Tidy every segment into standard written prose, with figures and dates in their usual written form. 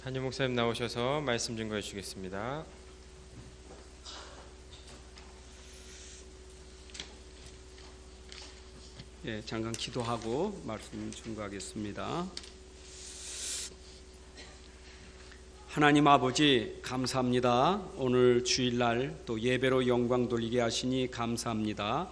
담임 목사님 나오셔서 말씀 증거해 주시겠습니다. 잠깐 기도하고 말씀 증거하겠습니다. 하나님 아버지 감사합니다. 오늘 주일날 또 예배로 영광 돌리게 하시니 감사합니다.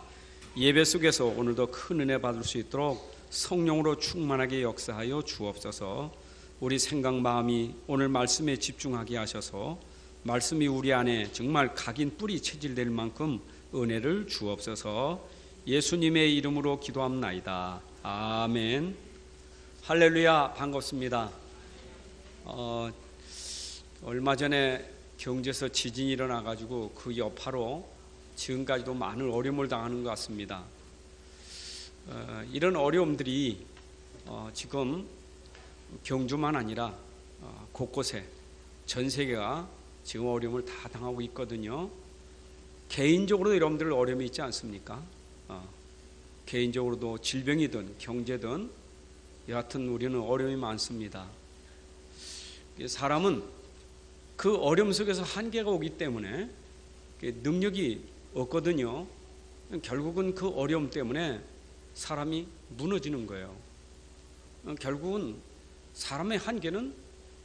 예배 속에서 오늘도 큰 은혜 받을 수 있도록 성령으로 충만하게 역사하여 주옵소서. 우리 생각 마음이 오늘 말씀에 집중하게 하셔서 말씀이 우리 안에 정말 각인 뿌리 체질될 만큼 은혜를 주옵소서. 예수님의 이름으로 기도합나이다. 아멘. 할렐루야. 반갑습니다. 얼마 전에 경주에서 지진이 일어나가지고 그 여파로 지금까지도 많은 어려움을 당하는 것 같습니다. 이런 어려움들이 지금 경주만 아니라 곳곳에 전 세계가 지금 어려움을 다 당하고 있거든요. 개인적으로도 여러분들 어려움이 있지 않습니까? 개인적으로도 질병이든 경제든 여하튼 우리는 어려움이 많습니다. 사람은 그 어려움 속에서 한계가 오기 때문에 능력이 없거든요. 결국은 그 어려움 때문에 사람이 무너지는 거예요. 결국은 사람의 한계는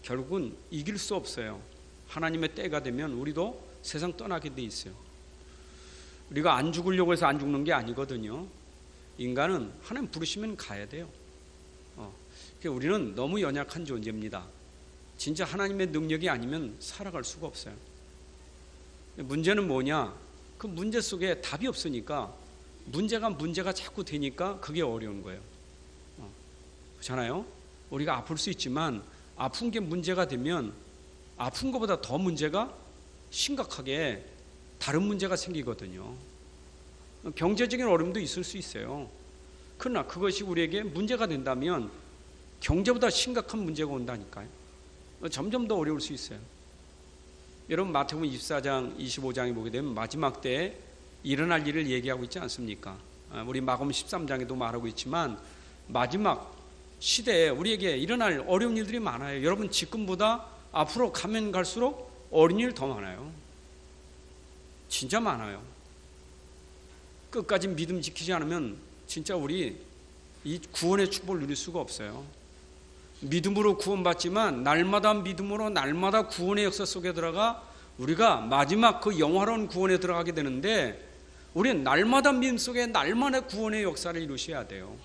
결국은 이길 수 없어요. 하나님의 때가 되면 우리도 세상 떠나게 돼 있어요. 우리가 안 죽으려고 해서 안 죽는 게 아니거든요. 인간은 하나님 부르시면 가야 돼요. 우리는 너무 연약한 존재입니다. 진짜 하나님의 능력이 아니면 살아갈 수가 없어요. 문제는 뭐냐? 그 문제 속에 답이 없으니까 문제가 자꾸 되니까 그게 어려운 거예요. 그렇잖아요? 우리가 아플 수 있지만 아픈 게 문제가 되면 아픈 것보다 더 문제가 심각하게 다른 문제가 생기거든요. 경제적인 어려움도 있을 수 있어요. 그러나 그것이 우리에게 문제가 된다면 경제보다 심각한 문제가 온다니까요. 점점 더 어려울 수 있어요. 여러분 마태복음 24장 25장에 보게 되면 마지막 때에 일어날 일을 얘기하고 있지 않습니까? 우리 마가복음 13장에도 말하고 있지만 마지막 시대에 우리에게 일어날 어려운 일들이 많아요. 여러분 지금보다 앞으로 가면 갈수록 어려운 일 더 많아요. 진짜 많아요. 끝까지 믿음 지키지 않으면 진짜 우리 이 구원의 축복을 누릴 수가 없어요. 믿음으로 구원받지만 날마다 믿음으로 날마다 구원의 역사 속에 들어가 우리가 마지막 그 영화로운 구원에 들어가게 되는데 우리는 날마다 믿음 속에 날마다 구원의 역사를 이루셔야 돼요.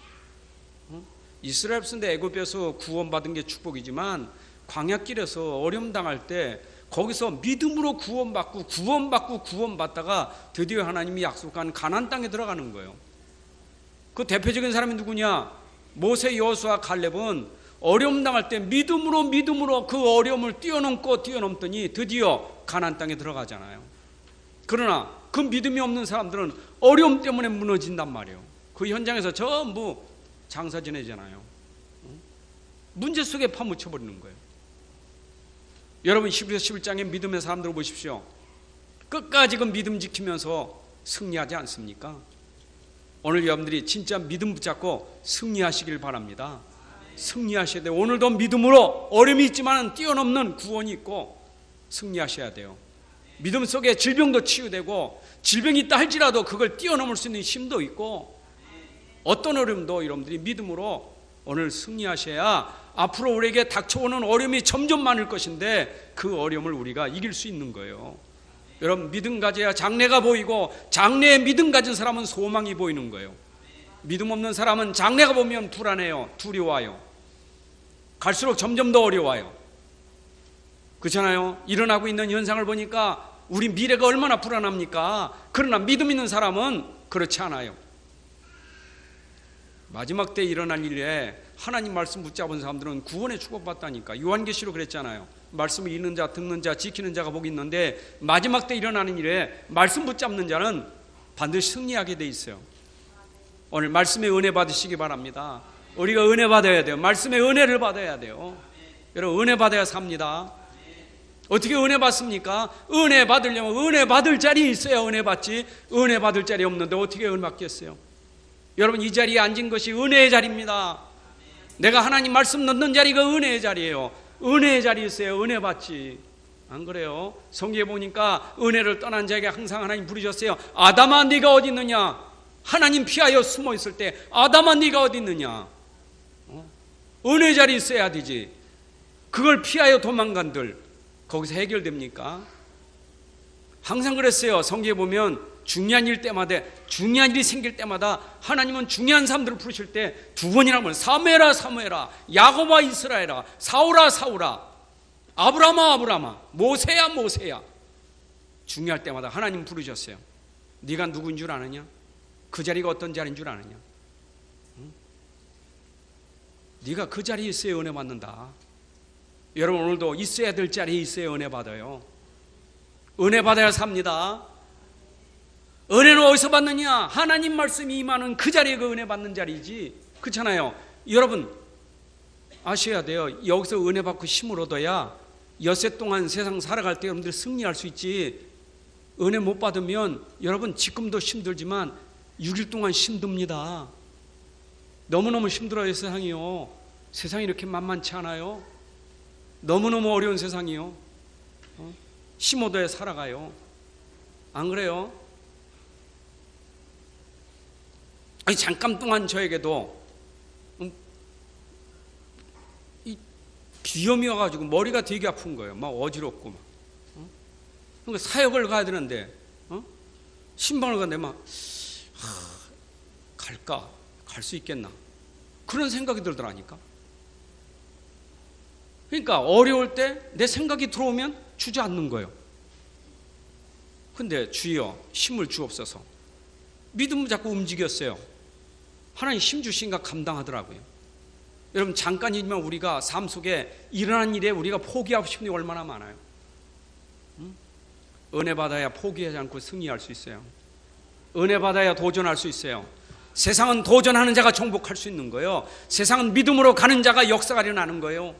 이스라엘 백성들 애굽에서 구원받은 게 축복이지만 광야길에서 어려움 당할 때 거기서 믿음으로 구원받다가 드디어 하나님이 약속한 가나안 땅에 들어가는 거예요. 그 대표적인 사람이 누구냐? 모세, 여호수아, 갈렙은 어려움 당할 때 믿음으로 그 어려움을 뛰어넘더니 드디어 가나안 땅에 들어가잖아요. 그러나 그 믿음이 없는 사람들은 어려움 때문에 무너진단 말이에요. 그 현장에서 전부 장사 지내잖아요. 문제 속에 파묻혀버리는 거예요. 여러분 히브리서 11장의 믿음의 사람들을 보십시오. 끝까지 그 믿음 지키면서 승리하지 않습니까? 오늘 여러분들이 진짜 믿음 붙잡고 승리하시길 바랍니다. 승리하셔야 돼요. 오늘도 믿음으로 어려움이 있지만 뛰어넘는 구원이 있고 승리하셔야 돼요. 믿음 속에 질병도 치유되고 질병이 있다 할지라도 그걸 뛰어넘을 수 있는 힘도 있고 어떤 어려움도 여러분들이 믿음으로 오늘 승리하셔야 앞으로 우리에게 닥쳐오는 어려움이 점점 많을 것인데 그 어려움을 우리가 이길 수 있는 거예요. 여러분 믿음 가져야 장래가 보이고 장래에 믿음 가진 사람은 소망이 보이는 거예요. 믿음 없는 사람은 장래가 보면 불안해요. 두려워요. 갈수록 점점 더 어려워요. 그렇잖아요. 일어나고 있는 현상을 보니까 우리 미래가 얼마나 불안합니까? 그러나 믿음 있는 사람은 그렇지 않아요. 마지막 때 일어날 일에 하나님 말씀 붙잡은 사람들은 구원에 축복받다니까. 요한계시로 그랬잖아요. 말씀을 읽는 자, 듣는 자, 지키는 자가 복이 있는데 마지막 때 일어나는 일에 말씀 붙잡는 자는 반드시 승리하게 돼 있어요. 오늘 말씀의 은혜 받으시기 바랍니다. 우리가 은혜 받아야 돼요. 말씀의 은혜를 받아야 돼요. 여러분 은혜 받아야 삽니다. 어떻게 은혜 받습니까? 은혜 받으려면 은혜 받을 자리에 있어야 은혜 받지. 은혜 받을 자리 없는데 어떻게 은혜 받겠어요? 여러분 이 자리에 앉은 것이 은혜의 자리입니다. 내가 하나님 말씀 넣는 자리가 은혜의 자리예요. 은혜의 자리에 있어요. 은혜 받지. 안 그래요? 성경에 보니까 은혜를 떠난 자에게 항상 하나님 부르셨어요. 아담아 네가 어디 있느냐? 하나님 피하여 숨어 있을 때 아담아 네가 어디 있느냐? 은혜의 자리에 있어야 되지. 그걸 피하여 도망간들 거기서 해결됩니까? 항상 그랬어요. 성경에 보면 중요한 일 때마다, 중요한 일이 생길 때마다 하나님은 중요한 사람들을 부르실 때 두 번이나 하면 사무엘아 사무엘아, 야곱아 이스라엘아, 사울아 사울아, 아브라함아 아브라함아, 모세야 모세야. 중요할 때마다 하나님 부르셨어요. 네가 누구인 줄 아느냐? 그 자리가 어떤 자리인 줄 아느냐? 응? 네가 그 자리에 있어야 은혜 받는다. 여러분 오늘도 있어야 될 자리에 있어야 은혜 받아요. 은혜 받아야 삽니다. 은혜는 어디서 받느냐? 하나님 말씀이 임하는 그 자리에 그 은혜 받는 자리지. 그렇잖아요. 여러분 아셔야 돼요. 여기서 은혜 받고 힘을 얻어야 엿새 동안 세상 살아갈 때 여러분들 승리할 수 있지. 은혜 못 받으면 여러분 지금도 힘들지만 6일 동안 힘듭니다. 너무너무 힘들어요. 세상이요. 세상이 이렇게 만만치 않아요. 너무너무 어려운 세상이요. 힘 얻어야 살아가요. 안 그래요? 아니 잠깐 동안 저에게도 이 비염이 와가지고 머리가 되게 아픈 거예요. 막 어지럽고 막. 그러니까 사역을 가야 되는데 신방을 가는데 막 갈까? 갈 수 있겠나? 그런 생각이 들더라니까. 그러니까 어려울 때 내 생각이 들어오면 주저앉는 거예요. 근데 주여 힘을 주옵소서. 믿음을 자꾸 움직였어요. 하나님 힘 주신가 감당하더라고요. 여러분 잠깐이지만 우리가 삶 속에 일어난 일에 우리가 포기하고 싶은 게 얼마나 많아요. 은혜 받아야 포기하지 않고 승리할 수 있어요. 은혜 받아야 도전할 수 있어요. 세상은 도전하는 자가 정복할 수 있는 거예요. 세상은 믿음으로 가는 자가 역사가 일어나는 거예요.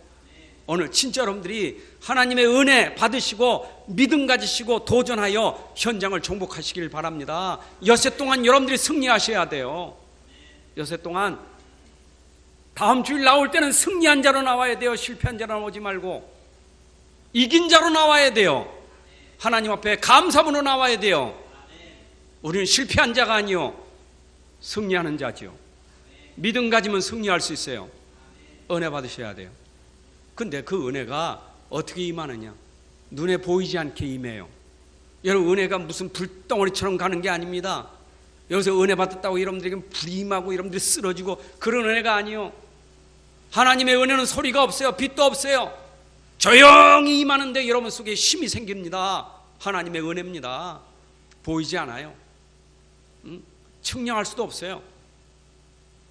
오늘 진짜 여러분들이 하나님의 은혜 받으시고 믿음 가지시고 도전하여 현장을 정복하시길 바랍니다. 엿새 동안 여러분들이 승리하셔야 돼요. 엿새 동안 다음 주일 나올 때는 승리한 자로 나와야 돼요. 실패한 자로 나오지 말고 이긴 자로 나와야 돼요. 하나님 앞에 감사문으로 나와야 돼요. 우리는 실패한 자가 아니요 승리하는 자지요. 믿음 가지면 승리할 수 있어요. 은혜 받으셔야 돼요. 근데 그 은혜가 어떻게 임하느냐? 눈에 보이지 않게 임해요. 여러분 은혜가 무슨 불덩어리처럼 가는 게 아닙니다. 여기서 은혜 받았다고 여러분들에게 불이 임하고 여러분들이 쓰러지고 그런 은혜가 아니요. 하나님의 은혜는 소리가 없어요. 빛도 없어요. 조용히 임하는데 여러분 속에 힘이 생깁니다. 하나님의 은혜입니다. 보이지 않아요. 측량할 수도 없어요.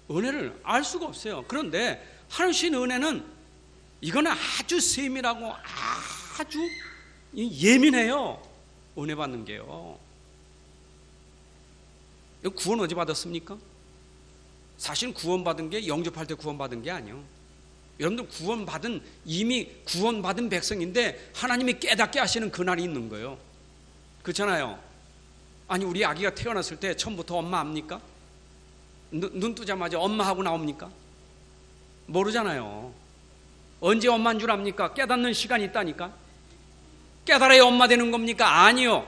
은혜를 알 수가 없어요. 그런데 하나님 주신 은혜는 이거는 아주 세밀하고 아주 예민해요. 은혜 받는 게요. 구원 어디 받았습니까? 사실 구원받은 게 영접할 때 구원받은 게 아니에요. 여러분들 구원받은 이미 구원받은 백성인데 하나님이 깨닫게 하시는 그날이 있는 거예요. 그렇잖아요. 아니 우리 아기가 태어났을 때 처음부터 엄마 압니까? 눈 뜨자마자 엄마하고 나옵니까? 모르잖아요. 언제 엄마인 줄 압니까? 깨닫는 시간이 있다니까. 깨달아야 엄마 되는 겁니까? 아니요.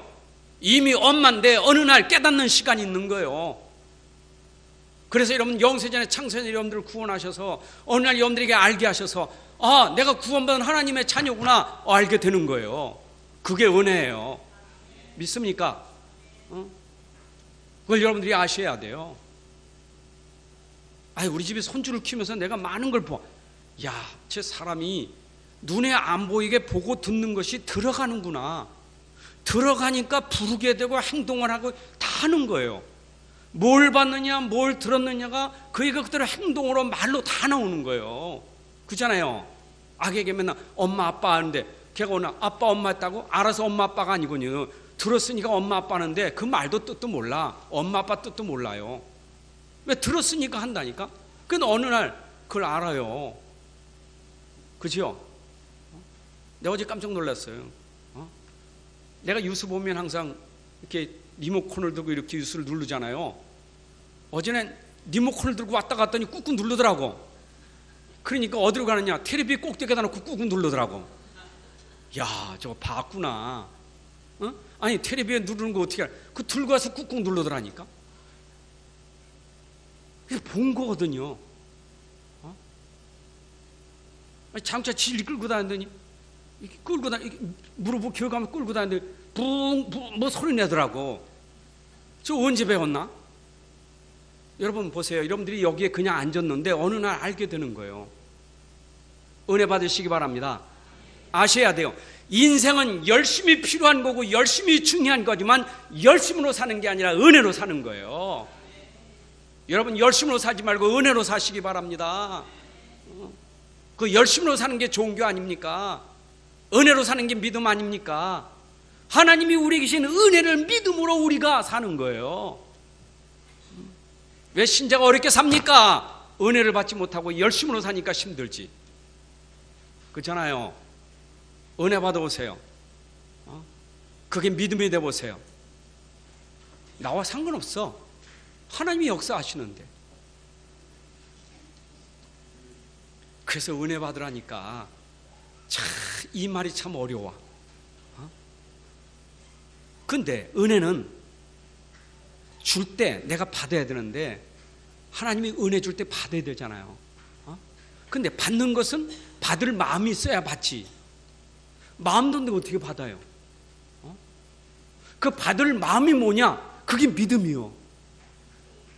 이미 엄마인데 어느 날 깨닫는 시간이 있는 거예요. 그래서 여러분 영세전에 창세전에 여러분들을 구원하셔서 어느 날 여러분들에게 알게 하셔서 아 내가 구원받은 하나님의 자녀구나 알게 되는 거예요. 그게 은혜예요. 믿습니까? 그걸 여러분들이 아셔야 돼요. 아니 우리 집에 손주를 키우면서 내가 많은 걸 봐. 야, 저 사람이 눈에 안 보이게 보고 듣는 것이 들어가는구나. 들어가니까 부르게 되고 행동을 하고 다 하는 거예요. 뭘 봤느냐, 뭘 들었느냐가 그게 그대로 행동으로 말로 다 나오는 거예요. 그렇잖아요. 아기에게 맨날 엄마 아빠 하는데 걔가 오늘 아빠 엄마 했다고 알아서 엄마 아빠가 아니군요. 들었으니까 엄마 아빠 하는데 그 말도 뜻도 몰라. 엄마 아빠 뜻도 몰라요. 왜 들었으니까 한다니까. 근데 어느 날 그걸 알아요. 그죠? 내가 어제 깜짝 놀랐어요. 내가 뉴스 보면 항상 이렇게 리모컨을 들고 이렇게 뉴스를 누르잖아요. 어제는 리모컨을 들고 왔다 갔더니 꾹꾹 누르더라고. 그러니까 어디로 가느냐? 테레비 꼭대기에다 놓고 꾹꾹 누르더라고. 야, 저거 봤구나. 어? 아니 테레비에 누르는 거 어떻게 알아? 그 들고 와서 꾹꾹 누르더라니까. 이게 본 거거든요. 어? 아니, 장차 질 끌고 다니더니 끌고 무릎을 기어가면 끌고 다니는데 붕붕 뭐 소리 내더라고. 저 언제 배웠나? 여러분 보세요. 여러분들이 여기에 그냥 앉았는데 어느 날 알게 되는 거예요. 은혜 받으시기 바랍니다. 아셔야 돼요. 인생은 열심히 필요한 거고 열심히 중요한 거지만 열심으로 사는 게 아니라 은혜로 사는 거예요. 여러분 열심으로 살지 말고 은혜로 사시기 바랍니다. 그 열심으로 사는 게 종교 아닙니까? 은혜로 사는 게 믿음 아닙니까? 하나님이 우리에게 주신 은혜를 믿음으로 우리가 사는 거예요. 왜 신자가 어렵게 삽니까? 은혜를 받지 못하고 열심으로 사니까 힘들지. 그렇잖아요. 은혜 받아보세요. 그게 믿음이 돼보세요. 나와 상관없어. 하나님이 역사하시는데. 그래서 은혜 받으라니까 참 이 말이 참 어려워. 근데 은혜는 줄 때 내가 받아야 되는데 하나님이 은혜 줄 때 받아야 되잖아요. 근데 받는 것은 받을 마음이 있어야 받지. 마음도 없는데 어떻게 받아요? 그 받을 마음이 뭐냐? 그게 믿음이요.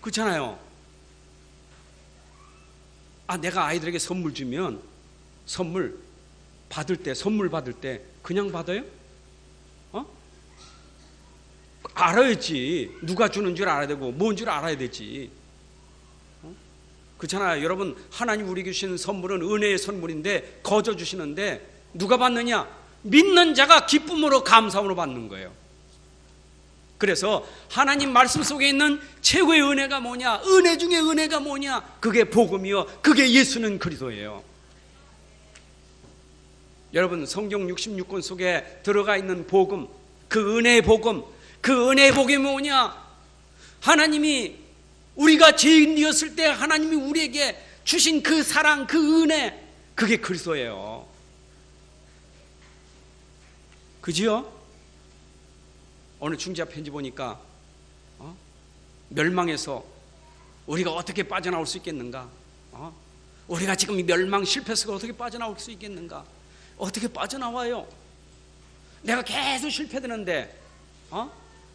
그렇잖아요. 내가 아이들에게 선물 주면 선물 받을 때 그냥 받아요? 알아야지. 누가 주는 줄 알아야 되고 뭔 줄 알아야 되지. 그렇잖아요. 여러분 하나님 우리에게 주시는 선물은 은혜의 선물인데 거저 주시는데 누가 받느냐? 믿는 자가 기쁨으로 감사함으로 받는 거예요. 그래서 하나님 말씀 속에 있는 최고의 은혜가 뭐냐? 은혜 중에 은혜가 뭐냐? 그게 복음이요. 그게 예수는 그리스도예요. 여러분 성경 66권 속에 들어가 있는 복음, 그 은혜의 복음, 그 은혜의 복음이 뭐냐? 하나님이 우리가 죄인이었을 때 하나님이 우리에게 주신 그 사랑, 그 은혜, 그게 그리스도예요. 그지요? 오늘 중지자 편지 보니까 멸망에서 우리가 어떻게 빠져나올 수 있겠는가? 우리가 지금 멸망 실패해서 어떻게 빠져나올 수 있겠는가? 어떻게 빠져나와요? 내가 계속 실패되는데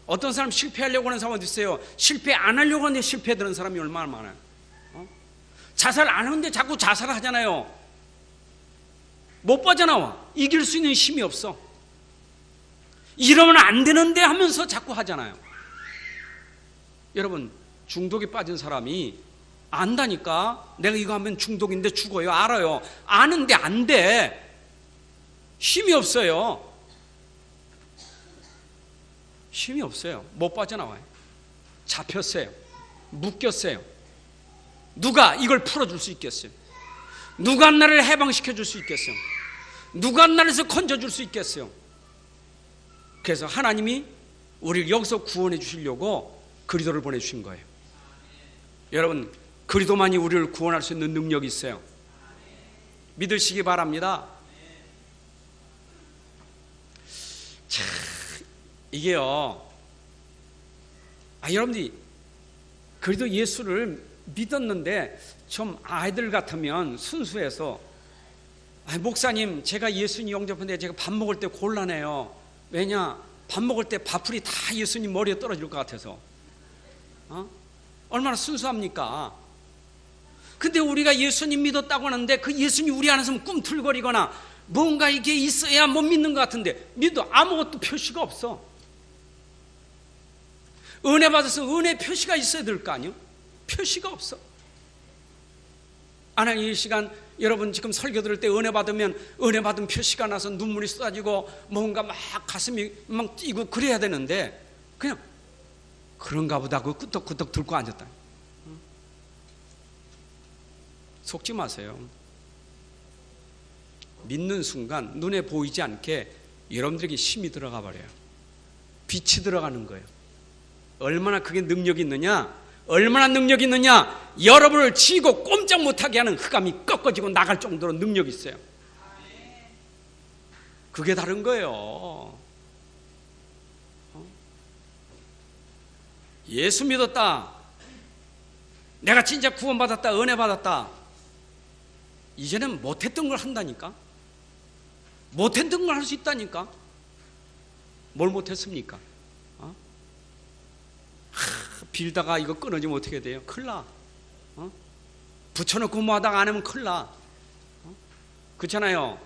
어떤 사람 실패하려고 하는 사람도 있어요. 실패 안 하려고 하는데 실패되는 사람이 얼마나 많아요. 자살 안 하는데 자꾸 자살하잖아요. 못 빠져나와. 이길 수 있는 힘이 없어. 이러면 안 되는데 하면서 자꾸 하잖아요. 여러분 중독에 빠진 사람이 안다니까. 내가 이거 하면 중독인데 죽어요. 알아요. 아는데 안 돼. 힘이 없어요. 힘이 없어요. 못 빠져나와요. 잡혔어요. 묶였어요. 누가 이걸 풀어줄 수 있겠어요? 누가 나를 해방시켜 줄 수 있겠어요? 누가 나를서 건져줄 수 있겠어요? 그래서 하나님이 우리를 여기서 구원해 주시려고 그리스도를 보내주신 거예요. 여러분 그리스도만이 우리를 구원할 수 있는 능력이 있어요. 믿으시기 바랍니다. 참 이게요. 여러분들이 그래도 예수를 믿었는데 좀 아이들 같으면 순수해서 목사님 제가 예수님 영접했는데 제가 밥 먹을 때 곤란해요. 왜냐? 밥 먹을 때 밥풀이 다 예수님 머리에 떨어질 것 같아서. 얼마나 순수합니까? 근데 우리가 예수님 믿었다고 하는데 그 예수님 우리 안에서 꿈틀거리거나 뭔가 이게 있어야 못 믿는 것 같은데 믿어 아무것도 표시가 없어. 은혜 받아서 은혜 표시가 있어야 될 거 아니에요? 표시가 없어. 하나님 이 시간 여러분 지금 설교 들을 때 은혜 받으면 은혜 받은 표시가 나서 눈물이 쏟아지고 뭔가 막 가슴이 막 뛰고 그래야 되는데 그냥 그런가 보다 그 끄덕끄덕 들고 앉았다. 속지 마세요. 믿는 순간 눈에 보이지 않게 여러분들에게 힘이 들어가 버려요. 빛이 들어가는 거예요. 얼마나 그게 능력이 있느냐? 얼마나 능력이 있느냐? 여러분을 치고 꼼짝 못하게 하는 흑암이 꺾어지고 나갈 정도로 능력이 있어요. 그게 다른 거예요. 예수 믿었다, 내가 진짜 구원받았다, 은혜 받았다, 이제는 못했던 걸 한다니까. 못했던 걸 할 수 있다니까. 뭘 못했습니까? 빌다가 이거 끊어지면 어떻게 돼요? 큰일 나. 붙여놓고 뭐하다가 안 하면 큰일 나. 그렇잖아요.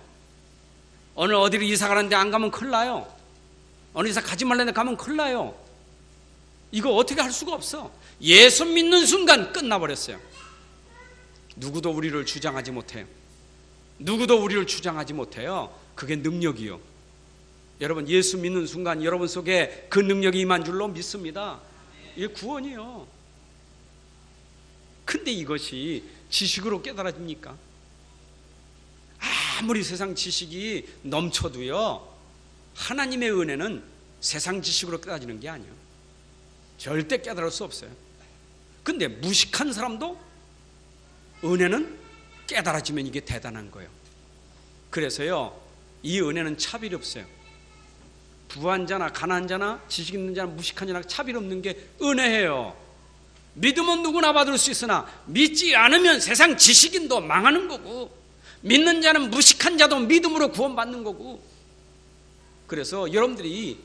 어느 어디로 이사 가는데 안 가면 큰일 나요. 어느 이사 가지 말라는데 가면 큰일 나요. 이거 어떻게 할 수가 없어. 예수 믿는 순간 끝나버렸어요. 누구도 우리를 주장하지 못해요. 누구도 우리를 주장하지 못해요. 그게 능력이요. 여러분, 예수 믿는 순간 여러분 속에 그 능력이 임한 줄로 믿습니다. 이게 구원이요. 근데 이것이 지식으로 깨달아집니까? 아무리 세상 지식이 넘쳐도요, 하나님의 은혜는 세상 지식으로 깨달아지는 게 아니에요. 절대 깨달을 수 없어요. 근데 무식한 사람도 은혜는 깨달아지면 이게 대단한 거예요. 그래서요, 이 은혜는 차별이 없어요. 부한 자나 가난한 자나 지식 있는 자나 무식한 자나 차별 없는 게 은혜예요. 믿으면 누구나 받을 수 있으나 믿지 않으면 세상 지식인도 망하는 거고, 믿는 자는 무식한 자도 믿음으로 구원받는 거고. 그래서 여러분들이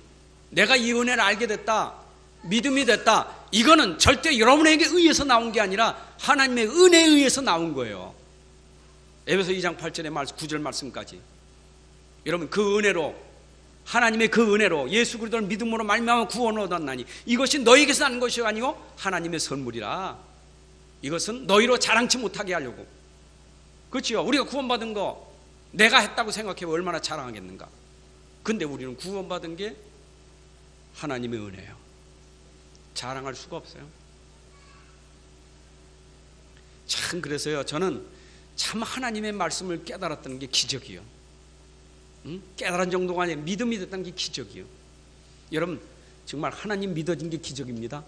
내가 이 은혜를 알게 됐다, 믿음이 됐다, 이거는 절대 여러분에게 의해서 나온 게 아니라 하나님의 은혜에 의해서 나온 거예요. 에베소 2장 8절의 9절 말씀까지. 여러분, 그 은혜로, 하나님의 그 은혜로 예수 그리스도를 믿음으로 말미암아 구원을 얻었나니 이것이 너희에게서 난 것이 아니고 하나님의 선물이라. 이것은 너희로 자랑치 못하게 하려고. 그렇지요. 우리가 구원받은 거 내가 했다고 생각해보면 얼마나 자랑하겠는가. 근데 우리는 구원받은 게 하나님의 은혜예요. 자랑할 수가 없어요. 참, 그래서요, 저는 참 하나님의 말씀을 깨달았다는 게 기적이요. 깨달은 정도가 아니라 믿음이 됐다는 게 기적이요. 여러분, 정말 하나님 믿어진 게 기적입니다.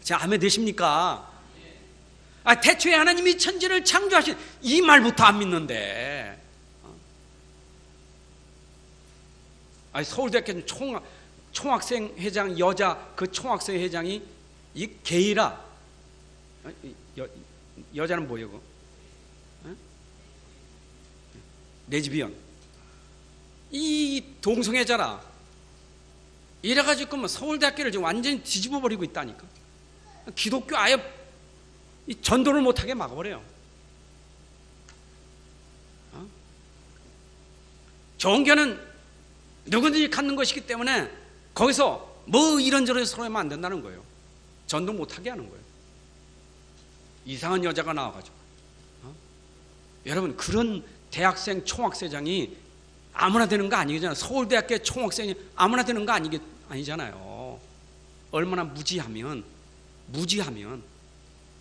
자, 아멘 되십니까? 태초에 하나님이 천지를 창조하신 이 말부터 안 믿는데. 서울대학교 총학생 회장 여자, 그 총학생 회장이 이 게이라. 여자는 뭐예요? 그거? 레즈비언. 이 동성애자라. 이래가지고 뭐 서울대학교를 지금 완전히 뒤집어 버리고 있다니까. 기독교 아예 전도를 못하게 막아버려요. 종교는 누구든지 갖는 것이기 때문에 거기서 뭐 이런저런 서로 하면 안 된다는 거예요. 전도 못하게 하는 거예요. 이상한 여자가 나와가지고. 여러분, 그런 대학생 총학생장이 아무나 되는 거 아니잖아요. 서울대학교 총학생이 아무나 되는 거 아니잖아요. 얼마나 무지하면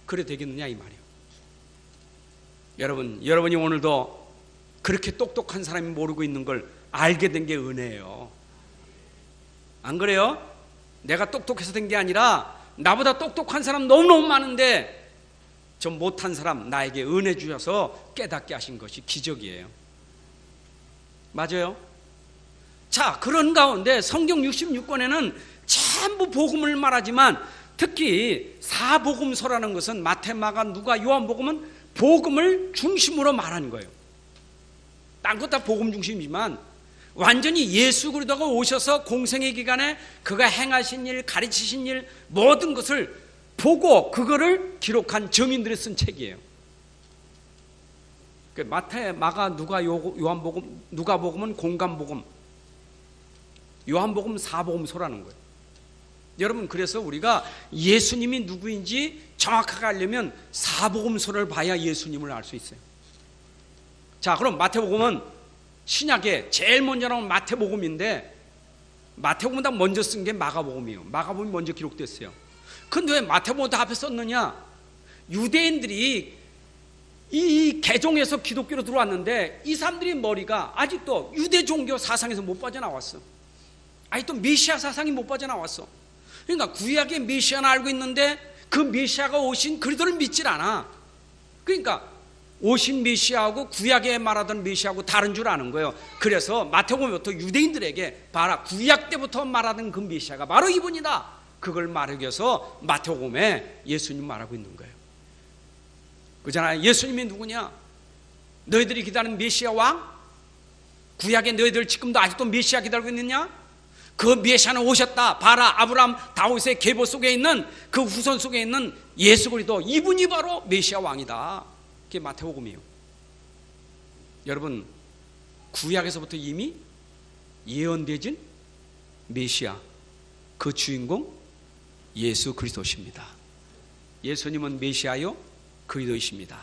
그래 되겠느냐 이 말이에요. 여러분이 오늘도 그렇게 똑똑한 사람이 모르고 있는 걸 알게 된 게 은혜예요. 안 그래요? 내가 똑똑해서 된 게 아니라 나보다 똑똑한 사람 너무너무 많은데 좀 못한 사람 나에게 은혜 주셔서 깨닫게 하신 것이 기적이에요. 맞아요? 자, 그런 가운데 성경 66권에는 전부 복음을 말하지만 특히 사복음서라는 것은 마태, 마가, 누가, 요한복음은 복음을 중심으로 말하는 거예요. 딴 것 다 복음 중심이지만 완전히 예수 그리스도가 오셔서 공생의 기간에 그가 행하신 일, 가르치신 일 모든 것을 보고 그거를 기록한 증인들이 쓴 책이에요. 마태, 마가, 누가, 요한복음, 누가복음은 공간복음, 요한복음 사복음서라는 거예요. 여러분, 그래서 우리가 예수님이 누구인지 정확하게 알려면 사복음서를 봐야 예수님을 알 수 있어요. 자, 그럼 마태복음은 신약에 제일 먼저 나온 마태복음인데 마태복음보다 먼저 쓴 게 마가복음이에요. 마가복음이 먼저 기록됐어요. 근데 왜 마태복음 다 앞에 썼느냐? 유대인들이 이 개종에서 기독교로 들어왔는데 이 사람들이 머리가 아직도 유대 종교 사상에서 못 빠져나왔어. 아직도 메시아 사상이 못 빠져나왔어. 그러니까 구약의 메시아는 알고 있는데 그 메시아가 오신 그리스도를 믿질 않아. 그러니까 오신 메시아하고 구약에 말하던 메시아하고 다른 줄 아는 거예요. 그래서 마태복음부터 유대인들에게 봐라, 구약 때부터 말하던 그 메시아가 바로 이분이다, 그걸 말하기 위해서 마태복음에 예수님 말하고 있는 거예요. 그잖아요. 예수님이 누구냐? 너희들이 기다리는 메시아 왕? 구약의 너희들 지금도 아직도 메시아 기다리고 있느냐? 그 메시아는 오셨다. 봐라, 아브라함 다윗의 계보 속에 있는 그 후손 속에 있는 예수 그리스도, 이분이 바로 메시아 왕이다. 그게 마태복음이에요. 여러분, 구약에서부터 이미 예언되진 메시아, 그 주인공 예수 그리스도십니다. 예수님은 메시아요 그리스도이십니다.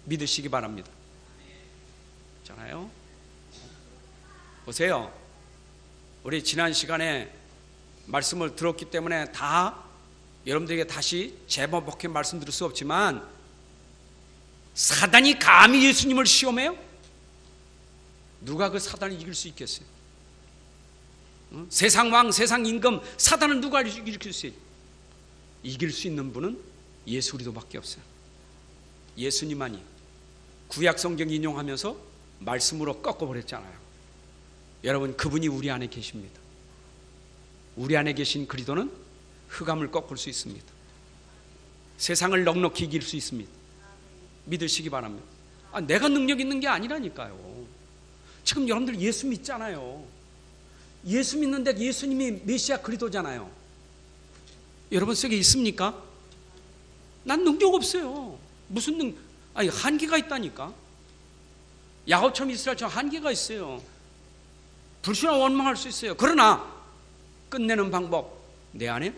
믿으시기 바랍니다. 있잖아요. 보세요. 우리 지난 시간에 말씀을 들었기 때문에 다 여러분들에게 다시 제목밖에 말씀드릴 수 없지만, 사단이 감히 예수님을 시험해요? 누가 그 사단을 이길 수 있겠어요? 세상 왕, 세상 임금, 사단을 누가 이길 수 있어요? 이길 수 있는 분은 예수 그리스도밖에 없어요. 예수님만이 구약 성경 인용하면서 말씀으로 꺾어버렸잖아요. 여러분, 그분이 우리 안에 계십니다. 우리 안에 계신 그리스도는 흑암을 꺾을 수 있습니다. 세상을 넉넉히 이길 수 있습니다. 믿으시기 바랍니다. 내가 능력 있는 게 아니라니까요. 지금 여러분들 예수 믿잖아요. 예수 믿는데 예수님이 메시아 그리스도잖아요. 여러분 속에 있습니까? 난 능력 없어요. 무슨 한계가 있다니까. 야곱처럼 이스라엘처럼 한계가 있어요. 불신하고 원망할 수 있어요. 그러나 끝내는 방법, 내 안에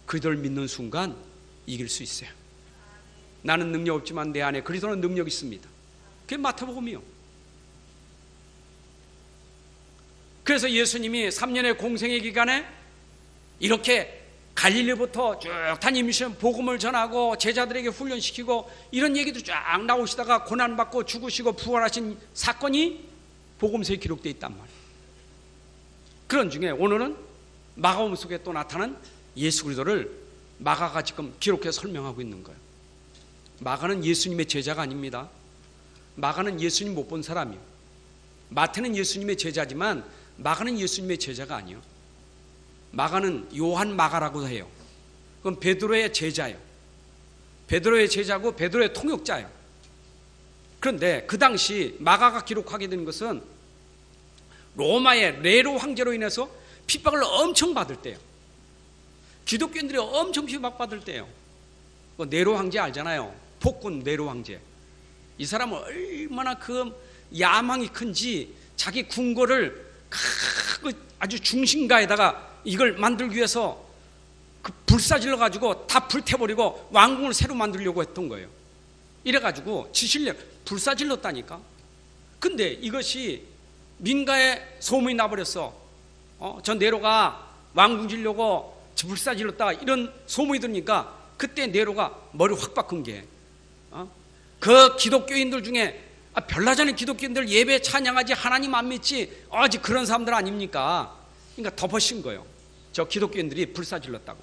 그리스도를 믿는 순간 이길 수 있어요. 나는 능력 없지만 내 안에 그리스도는 능력 있습니다. 그게 마태복음이요. 그래서 예수님이 3년의 공생의 기간에 이렇게 갈릴리부터 쭉 다니면서 복음을 전하고 제자들에게 훈련시키고 이런 얘기도 쫙 나오시다가 고난받고 죽으시고 부활하신 사건이 복음서에 기록되어 있단 말이에요. 그런 중에 오늘은 마가복음 속에 또 나타난 예수 그리스도를 마가가 지금 기록해서 설명하고 있는 거예요. 마가는 예수님의 제자가 아닙니다. 마가는 예수님 못 본 사람이에요. 마태는 예수님의 제자지만 마가는 예수님의 제자가 아니에요. 마가는 요한 마가라고 해요. 그럼 베드로의 제자예요. 베드로의 제자고 베드로의 통역자예요. 그런데 그 당시 마가가 기록하게 된 것은 로마의 네로 황제로 인해서 핍박을 엄청 받을 때예요. 기독교인들이 엄청 핍박받을 때예요. 네로 황제 알잖아요. 폭군 네로 황제. 이 사람은 얼마나 그 야망이 큰지 자기 궁궐을 아주 중심가에다가 이걸 만들기 위해서 그 불사질러 가지고 다 불태버리고 왕궁을 새로 만들려고 했던 거예요. 이래가지고 지실려 불사질렀다니까. 근데 이것이 민가에 소문이 나버렸어. 저 네로가 왕궁 지려고 불사질렀다, 이런 소문이 들으니까 그때 네로가 머리를 확 바꾼 게, 그 기독교인들 중에 별나자는 기독교인들 예배 찬양하지 하나님 안 믿지 아직 그런 사람들 아닙니까? 그러니까 덮어씌운 거예요. 저 기독교인들이 불사질렀다고.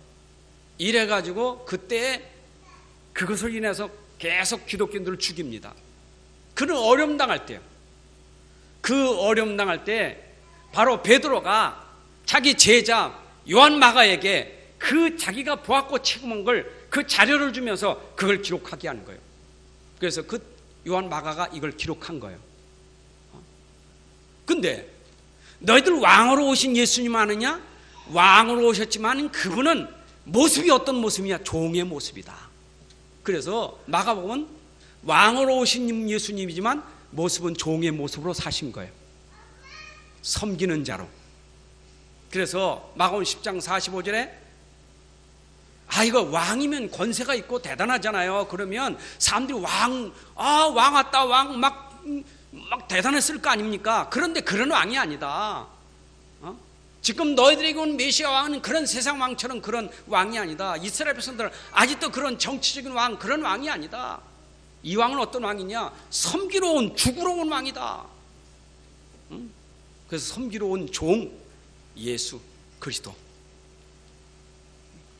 이래가지고 그때 그것을 인해서 계속 기독교인들을 죽입니다. 그는 어려움 당할 때요. 그 어려움 당할 때 바로 베드로가 자기 제자 요한 마가에게 그 자기가 보았고 체험한 걸 그 자료를 주면서 그걸 기록하게 하는 거예요. 그래서 그 요한 마가가 이걸 기록한 거예요. 근데 너희들 왕으로 오신 예수님 아느냐? 왕으로 오셨지만 그분은 모습이 어떤 모습이냐? 종의 모습이다. 그래서 마가복음은 왕으로 오신 예수님이지만 모습은 종의 모습으로 사신 거예요. 섬기는 자로. 그래서 마가복음 10장 45절에 이거 왕이면 권세가 있고 대단하잖아요. 그러면 사람들이 왕 왔다, 왕 막 대단했을 거 아닙니까? 그런데 그런 왕이 아니다. 지금 너희들에게 온 메시아 왕은 그런 세상 왕처럼 그런 왕이 아니다. 이스라엘 백성들은 아직도 그런 정치적인 왕, 그런 왕이 아니다. 이 왕은 어떤 왕이냐? 섬기러 온, 죽으러 온 왕이다. 그래서 섬기러 온 종 예수 그리스도.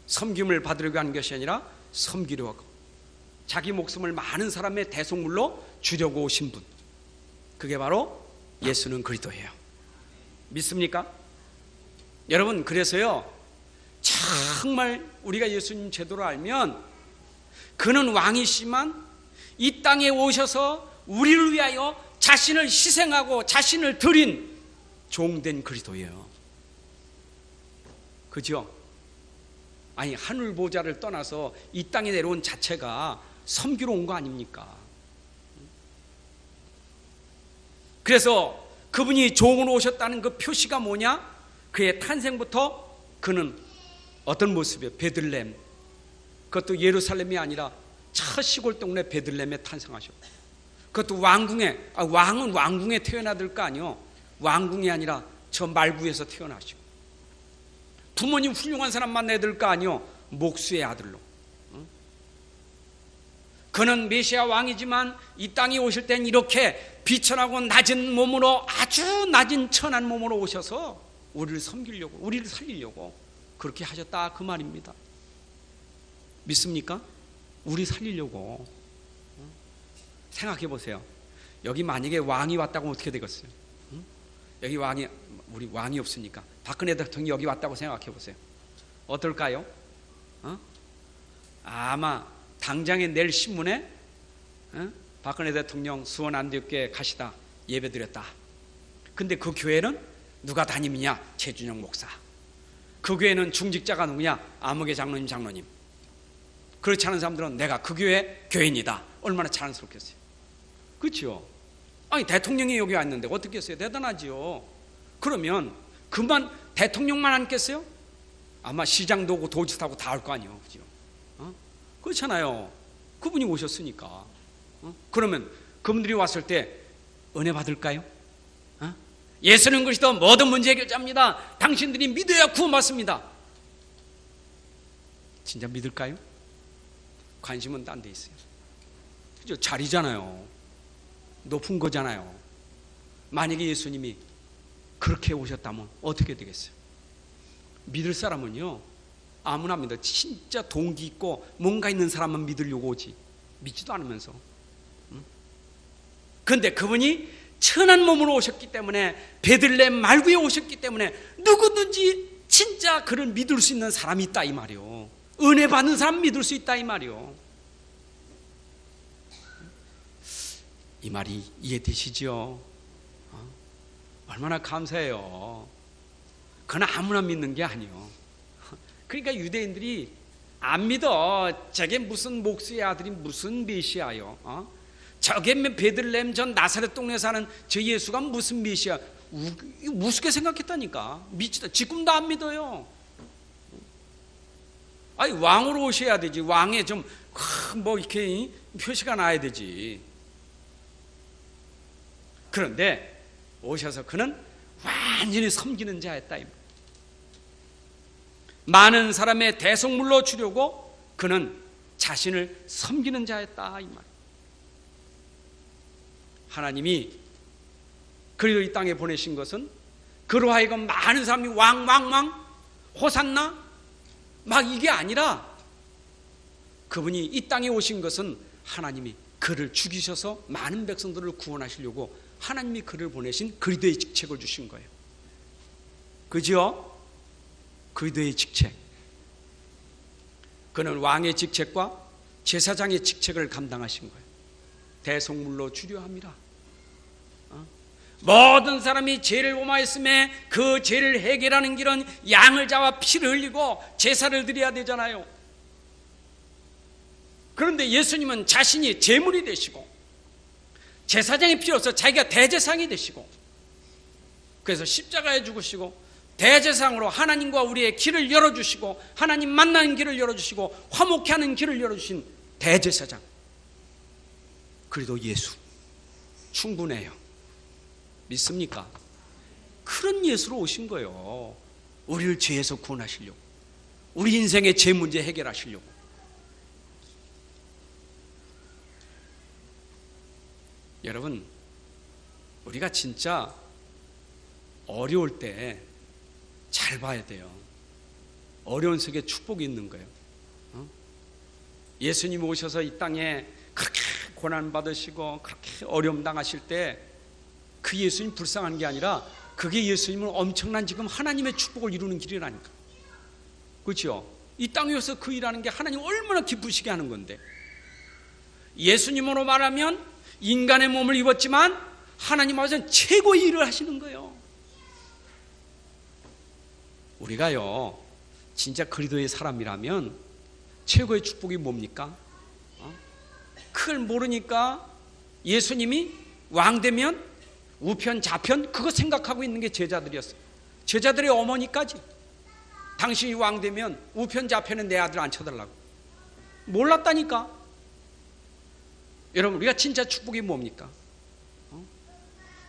섬김을 받으려고 하는 것이 아니라 섬기려고 하고 자기 목숨을 많은 사람의 대속물로 주려고 오신 분, 그게 바로 예수는 그리스도예요. 믿습니까? 여러분, 그래서요, 정말 우리가 예수님 제대로 알면 그는 왕이시지만 이 땅에 오셔서 우리를 위하여 자신을 희생하고 자신을 드린 종된 그리스도예요. 그죠? 아니, 하늘 보좌를 떠나서 이 땅에 내려온 자체가 섬기러 온 거 아닙니까? 그래서 그분이 종으로 오셨다는 그 표시가 뭐냐? 그의 탄생부터 그는 어떤 모습이에요? 베들레헴, 그것도 예루살렘이 아니라 저 시골 동네 베들레헴에 탄생하셨고, 그것도 왕궁에, 왕은 왕궁에 태어나야 될 거 아니요, 왕궁이 아니라 저 말구에서 태어나시고, 부모님 훌륭한 사람 만나야 될 거 아니요, 목수의 아들로. 그는 메시아 왕이지만 이 땅에 오실 땐 이렇게 비천하고 낮은 몸으로, 아주 낮은 천한 몸으로 오셔서 우리를 섬기려고, 우리를 살리려고 그렇게 하셨다, 그 말입니다. 믿습니까? 우리 살리려고. 생각해 보세요. 여기 만약에 왕이 왔다고 어떻게 되겠어요? 여기 우리 왕이 없으니까 박근혜 대통령이 여기 왔다고 생각해 보세요. 어떨까요? 아마 당장에 내일 신문에 박근혜 대통령 수원 안디옥교회 가시다 예배드렸다. 근데 그 교회는 누가 담임이냐? 최준영 목사. 그 교회는 중직자가 누구냐? 아무개 장로님. 그렇지 않은 사람들은 내가 그 교회 교인이다. 얼마나 자랑스럽겠어요. 그렇죠? 아니, 대통령이 여기 왔는데 어떻게 했어요? 대단하지요. 그러면 그만 대통령만 앉겠어요? 아마 시장도 오고 도지사하고 다 할 거 아니에요. 그죠? 그렇잖아요. 그분이 오셨으니까. 그러면 그분들이 왔을 때 은혜 받을까요? 예수는 그리스도 모든 문제 해결자입니다. 당신들이 믿어야 구원받습니다. 진짜 믿을까요? 관심은 딴 데 있어요. 그죠? 자리잖아요. 높은 거잖아요. 만약에 예수님이 그렇게 오셨다면 어떻게 되겠어요? 믿을 사람은요, 아무나 믿어. 진짜 동기 있고 뭔가 있는 사람만 믿으려고 오지, 믿지도 않으면서. 그런데 그분이 천한 몸으로 오셨기 때문에, 베들레헴 말구에 오셨기 때문에 누구든지 진짜 그를 믿을 수 있는 사람이 있다, 이 말이요. 은혜 받는 사람 믿을 수 있다, 이 말이요. 이 말이 이해되시죠? 얼마나 감사해요. 그건 아무나 믿는 게 아니요. 그러니까 유대인들이 안 믿어. 저게 무슨 목수의 아들이 무슨 메시아요? 저게 베들레헴 전 나사렛 동네 사는 저 예수가 무슨 메시아? 우습게 생각했다니까. 믿지도 지금도 안 믿어요. 아니, 왕으로 오셔야 되지. 왕에 좀 뭐 이렇게 표시가 나야 되지. 그런데 오셔서 그는 완전히 섬기는 자였다. 많은 사람의 대속물로 주려고 그는 자신을 섬기는 자였다, 이 말. 하나님이 그리고 이 땅에 보내신 것은 그로 하여금 많은 사람이 왕 호산나 막 이게 아니라, 그분이 이 땅에 오신 것은 하나님이 그를 죽이셔서 많은 백성들을 구원하시려고 하나님이 그를 보내신 그리스도의 직책을 주신 거예요. 그죠? 그리스도의 직책. 그는 왕의 직책과 제사장의 직책을 감당하신 거예요. 대속물로 주려 함이라. 모든 사람이 죄를 범하였음에 그 죄를 해결하는 길은 양을 잡아 피를 흘리고 제사를 드려야 되잖아요. 그런데 예수님은 자신이 제물이 되시고 제사장이 필요 없어 자기가 대제사장이 되시고, 그래서 십자가에 죽으시고 대제사장으로 하나님과 우리의 길을 열어주시고 하나님 만나는 길을 열어주시고 화목케 하는 길을 열어주신 대제사장, 그래도 예수 충분해요. 믿습니까? 그런 예수로 오신 거예요. 우리를 죄에서 구원하시려고, 우리 인생의 죄 문제 해결하시려고. 여러분, 우리가 진짜 어려울 때 잘 봐야 돼요. 어려운 속에 축복이 있는 거예요. 예수님 오셔서 이 땅에 그렇게 고난받으시고 그렇게 어려움 당하실 때 그 예수님 불쌍한 게 아니라 그게 예수님은 엄청난 지금 하나님의 축복을 이루는 길이라니까. 그렇죠? 이 땅에 와서 그 일하는 게 하나님 얼마나 기쁘시게 하는 건데, 예수님으로 말하면 인간의 몸을 입었지만 하나님 아버지는 최고의 일을 하시는 거예요. 우리가요 진짜 그리스도의 사람이라면 최고의 축복이 뭡니까? 그걸 모르니까 예수님이 왕 되면 우편 좌편 그거 생각하고 있는 게 제자들이었어요. 제자들의 어머니까지 당신이 왕 되면 우편 좌편은 내 아들 안 쳐달라고 몰랐다니까. 여러분, 우리가 진짜 축복이 뭡니까?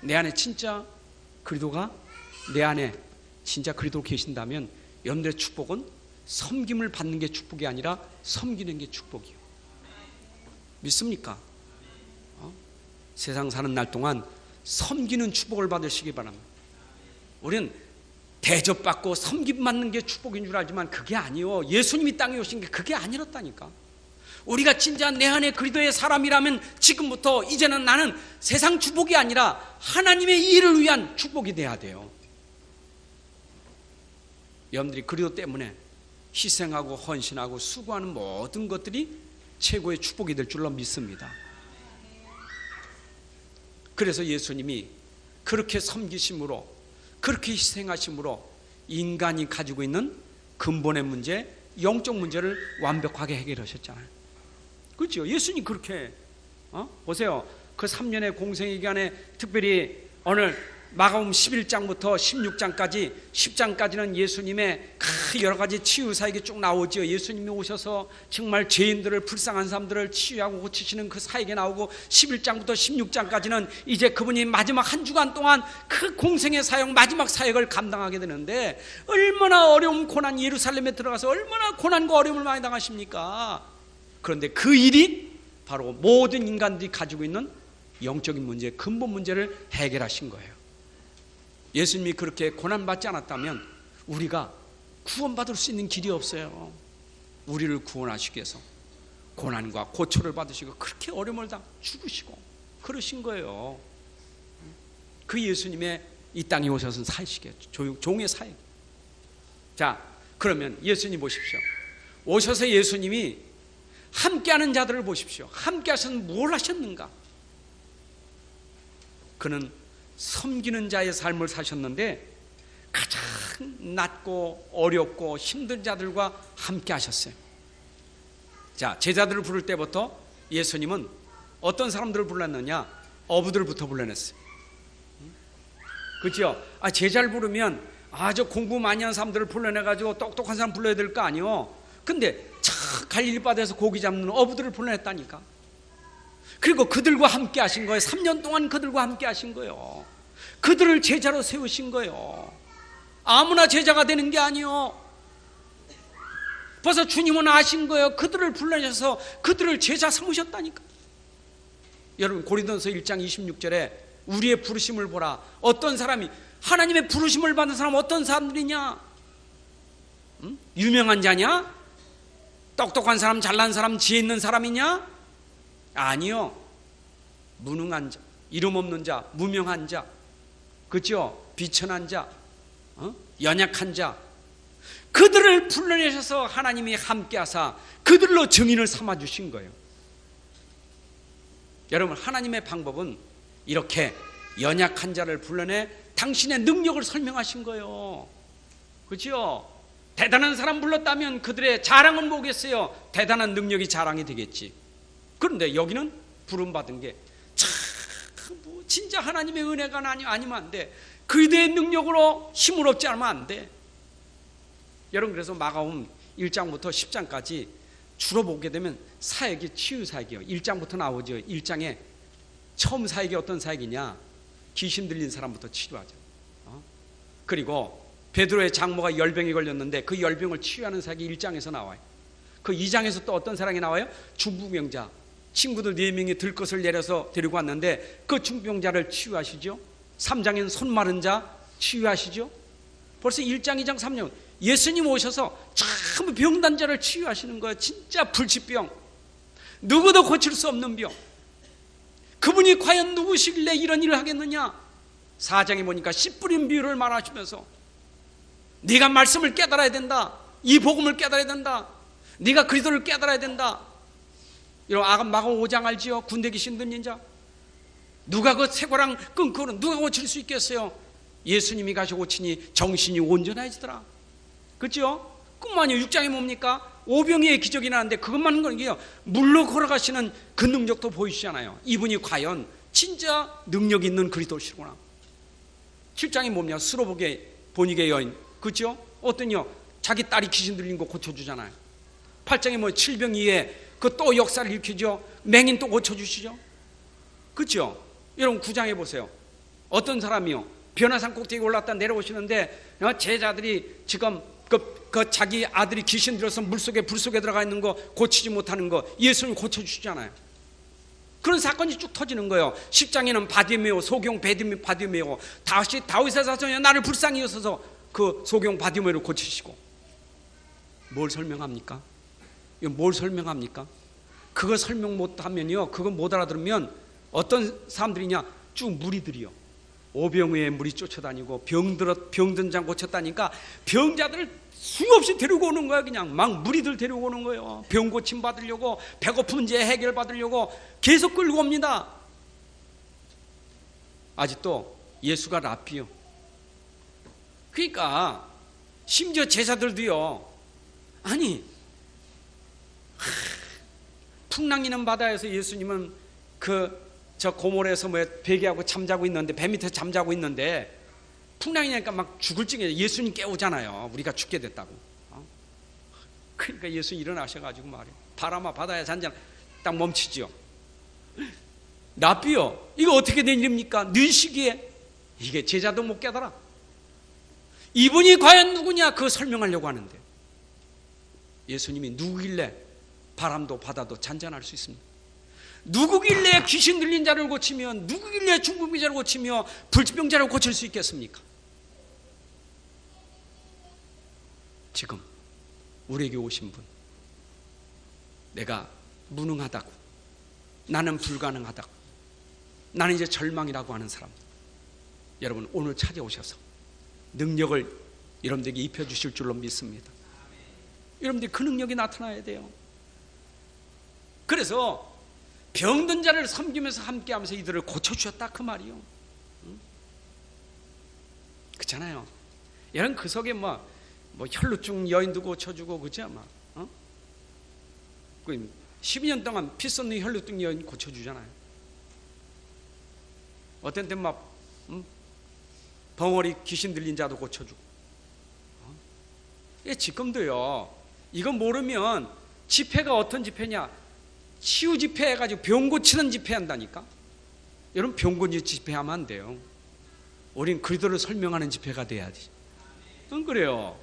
내 안에 진짜 그리스도가 내 안에 진짜 그리스도 계신다면 여러분들의 축복은 섬김을 받는 게 축복이 아니라 섬기는 게 축복이요. 믿습니까? 세상 사는 날 동안 섬기는 축복을 받으시기 바랍니다. 우리는 대접받고 섬김받는 게 축복인 줄 알지만 그게 아니요. 예수님이 땅에 오신 게 그게 아니었다니까. 우리가 진짜 내 안에 그리스도의 사람이라면 지금부터 이제는 나는 세상 축복이 아니라 하나님의 일을 위한 축복이 돼야 돼요. 여러분들이 그리스도 때문에 희생하고 헌신하고 수고하는 모든 것들이 최고의 축복이 될 줄로 믿습니다. 그래서 예수님이 그렇게 섬기심으로 그렇게 희생하심으로 인간이 가지고 있는 근본의 문제, 영적 문제를 완벽하게 해결하셨잖아요. 그렇죠? 예수님 그렇게 보세요. 그 3년의 공생의 기간에 특별히 오늘 마가복음 11장부터 16장까지 10장까지는 예수님의 여러 가지 치유 사역이 쭉 나오죠. 예수님이 오셔서 정말 죄인들을, 불쌍한 사람들을 치유하고 고치시는 그 사역이 나오고, 11장부터 16장까지는 이제 그분이 마지막 한 주간 동안 그 공생의 사역, 마지막 사역을 감당하게 되는데 얼마나 어려움, 고난, 예루살렘에 들어가서 얼마나 고난과 어려움을 많이 당하십니까? 그런데 그 일이 바로 모든 인간들이 가지고 있는 영적인 문제, 근본 문제를 해결하신 거예요. 예수님이 그렇게 고난받지 않았다면 우리가 구원받을 수 있는 길이 없어요. 우리를 구원하시기 위해서 고난과 고초를 받으시고 그렇게 어려움을 다 죽으시고 그러신 거예요. 그 예수님의 이 땅에 오셔서 사시게 종의 사역. 자, 그러면 예수님 보십시오. 오셔서 예수님이 함께하는 자들을 보십시오. 함께 하셔서 뭘 하셨는가? 그는 섬기는 자의 삶을 사셨는데 가장 낮고 어렵고 힘든 자들과 함께 하셨어요. 자, 제자들을 부를 때부터 예수님은 어떤 사람들을 불렀느냐? 어부들부터 불러냈어요. 그렇죠? 제자를 부르면 저 공부 많이 한 사람들을 불러내가지고 똑똑한 사람 불러야 될 거 아니에요. 근데 갈릴리 바다에서 고기 잡는 어부들을 불러냈다니까. 그리고 그들과 함께 하신 거예요. 3년 동안 그들과 함께 하신 거예요. 그들을 제자로 세우신 거예요. 아무나 제자가 되는 게 아니에요. 벌써 주님은 아신 거예요. 그들을 불러내셔서 그들을 제자 삼으셨다니까. 여러분, 고린도서 1장 26절에 우리의 부르심을 보라. 어떤 사람이 하나님의 부르심을 받은 사람 어떤 사람들이냐? 유명한 자냐? 똑똑한 사람, 잘난 사람, 지혜 있는 사람이냐? 아니요. 무능한 자, 이름 없는 자, 무명한 자, 그렇죠? 비천한 자, 연약한 자, 그들을 불러내셔서 하나님이 함께하사 그들로 증인을 삼아주신 거예요. 여러분, 하나님의 방법은 이렇게 연약한 자를 불러내 당신의 능력을 설명하신 거예요. 그렇죠? 대단한 사람 불렀다면 그들의 자랑은 뭐겠어요? 대단한 능력이 자랑이 되겠지. 그런데 여기는 부름받은 게 진짜 하나님의 은혜가 아니면 안 돼. 그들의 능력으로 힘을 얻지 않으면 안 돼. 여러분, 그래서 마가복음 1장부터 10장까지 주로 보게 되면 사역이 치유 사역이에요. 1장부터 나오죠. 1장에 처음 사역이 어떤 사역이냐? 귀신 들린 사람부터 치료하죠. 그리고 베드로의 장모가 열병에 걸렸는데 그 열병을 치유하는 사역이 1장에서 나와요. 그 2장에서 또 어떤 사람이 나와요? 중풍병자. 친구들 4명이 들것을 내려서 데리고 왔는데 그 중풍병자를 치유하시죠. 3장에는 손 마른 자 치유하시죠. 벌써 1장, 2장, 3장 예수님 오셔서 아무 병난 자를 치유하시는 거예요. 진짜 불치병, 누구도 고칠 수 없는 병. 그분이 과연 누구시길래 이런 일을 하겠느냐? 4장에 보니까 씨 뿌린 비유를 말하시면서 네가 말씀을 깨달아야 된다, 이 복음을 깨달아야 된다, 네가 그리스도를 깨달아야 된다. 이런 마가복음 5장 알지요? 군대 귀신 들린 자, 누가 그 쇠고랑 끊고는 누가 고칠 수 있겠어요? 예수님이 가시 고치니 정신이 온전해지더라. 그렇죠? 뿐만이 6장이 뭡니까? 오병이의 기적이 나는데 그것만 하는 거예요. 물로 걸어가시는 그 능력도 보이시잖아요. 이분이 과연 진짜 능력 있는 그리스도시구나. 7장이 뭡니까? 수로보게 보니게 여인, 그렇죠? 어떤요? 자기 딸이 귀신 들린 거 고쳐주잖아요. 8장에 뭐 7병 이에 그 또 역사를 일으키죠. 맹인 또 고쳐주시죠. 그렇죠? 여러분 9장에 보세요. 어떤 사람이요? 변화산 꼭대기 올랐다 내려오시는데 제자들이 지금 그 자기 아들이 귀신 들어서 물속에 불속에 들어가 있는 거 고치지 못하는 거 예수님 고쳐주시잖아요. 그런 사건이 쭉 터지는 거예요. 10장에는 바디메오, 소경 바디메오, 다시 다윗의 자손이 나를 불쌍히 여서서 그 소경 바디메오를 고치시고. 뭘 설명합니까? 이거 뭘 설명합니까? 그거 설명 못하면요, 그거 못 알아들으면 어떤 사람들이냐, 쭉 무리들이요, 오병이의 무리 쫓아다니고 병든 자 고쳤다니까 병자들을 수없이 데리고 오는 거야. 그냥 막 무리들 데리고 오는 거예요. 병 고침 받으려고, 배고픈 문제 해결 받으려고 계속 끌고 옵니다. 아직도 예수가 랍비요. 그러니까 심지어 제자들도요, 아니 풍랑이는 바다에서 예수님은 저 고모래에서 뭐 베개하고 잠자고 있는데, 배 밑에 잠자고 있는데 풍랑이니까 막 죽을 징에 예수님 깨우잖아요. 우리가 죽게 됐다고. 그러니까 예수 일어나셔가지고 말이에요. 바람아 바다에 잔잔, 딱 멈추지요. 랍비요, 이거 어떻게 된 일입니까? 늦은 시기에. 이게 제자도 못 깨달아. 이분이 과연 누구냐, 그거 설명하려고 하는데 예수님이 누구길래 바람도 바다도 잔잔할 수 있습니까? 누구길래 귀신 들린 자를 고치며, 누구길래 중풍병자를 고치며 불치병자를 고칠 수 있겠습니까? 지금 우리에게 오신 분, 내가 무능하다고, 나는 불가능하다고, 나는 이제 절망이라고 하는 사람, 여러분 오늘 찾아오셔서 능력을 여러분들에게 입혀주실 줄로 믿습니다. 여러분들이 그 능력이 나타나야 돼요. 그래서 병든 자를 섬기면서 함께하면서 이들을 고쳐주셨다, 그 말이요. 그렇잖아요. 여러분 그 속에 뭐 혈루증 여인도 고쳐주고, 그죠? 막 12년 동안 피 쏟는 혈루증 여인 고쳐주잖아요. 어떤 때는 막 벙어리 귀신 들린 자도 고쳐주고. 지금도요, 이거 모르면 집회가 어떤 집회냐, 치유 집회 해가지고 병 고치는 집회 한다니까. 여러분 병 고치는 집회 하면 안 돼요. 우린 그리스도를 설명하는 집회가 돼야지. 안 그래요?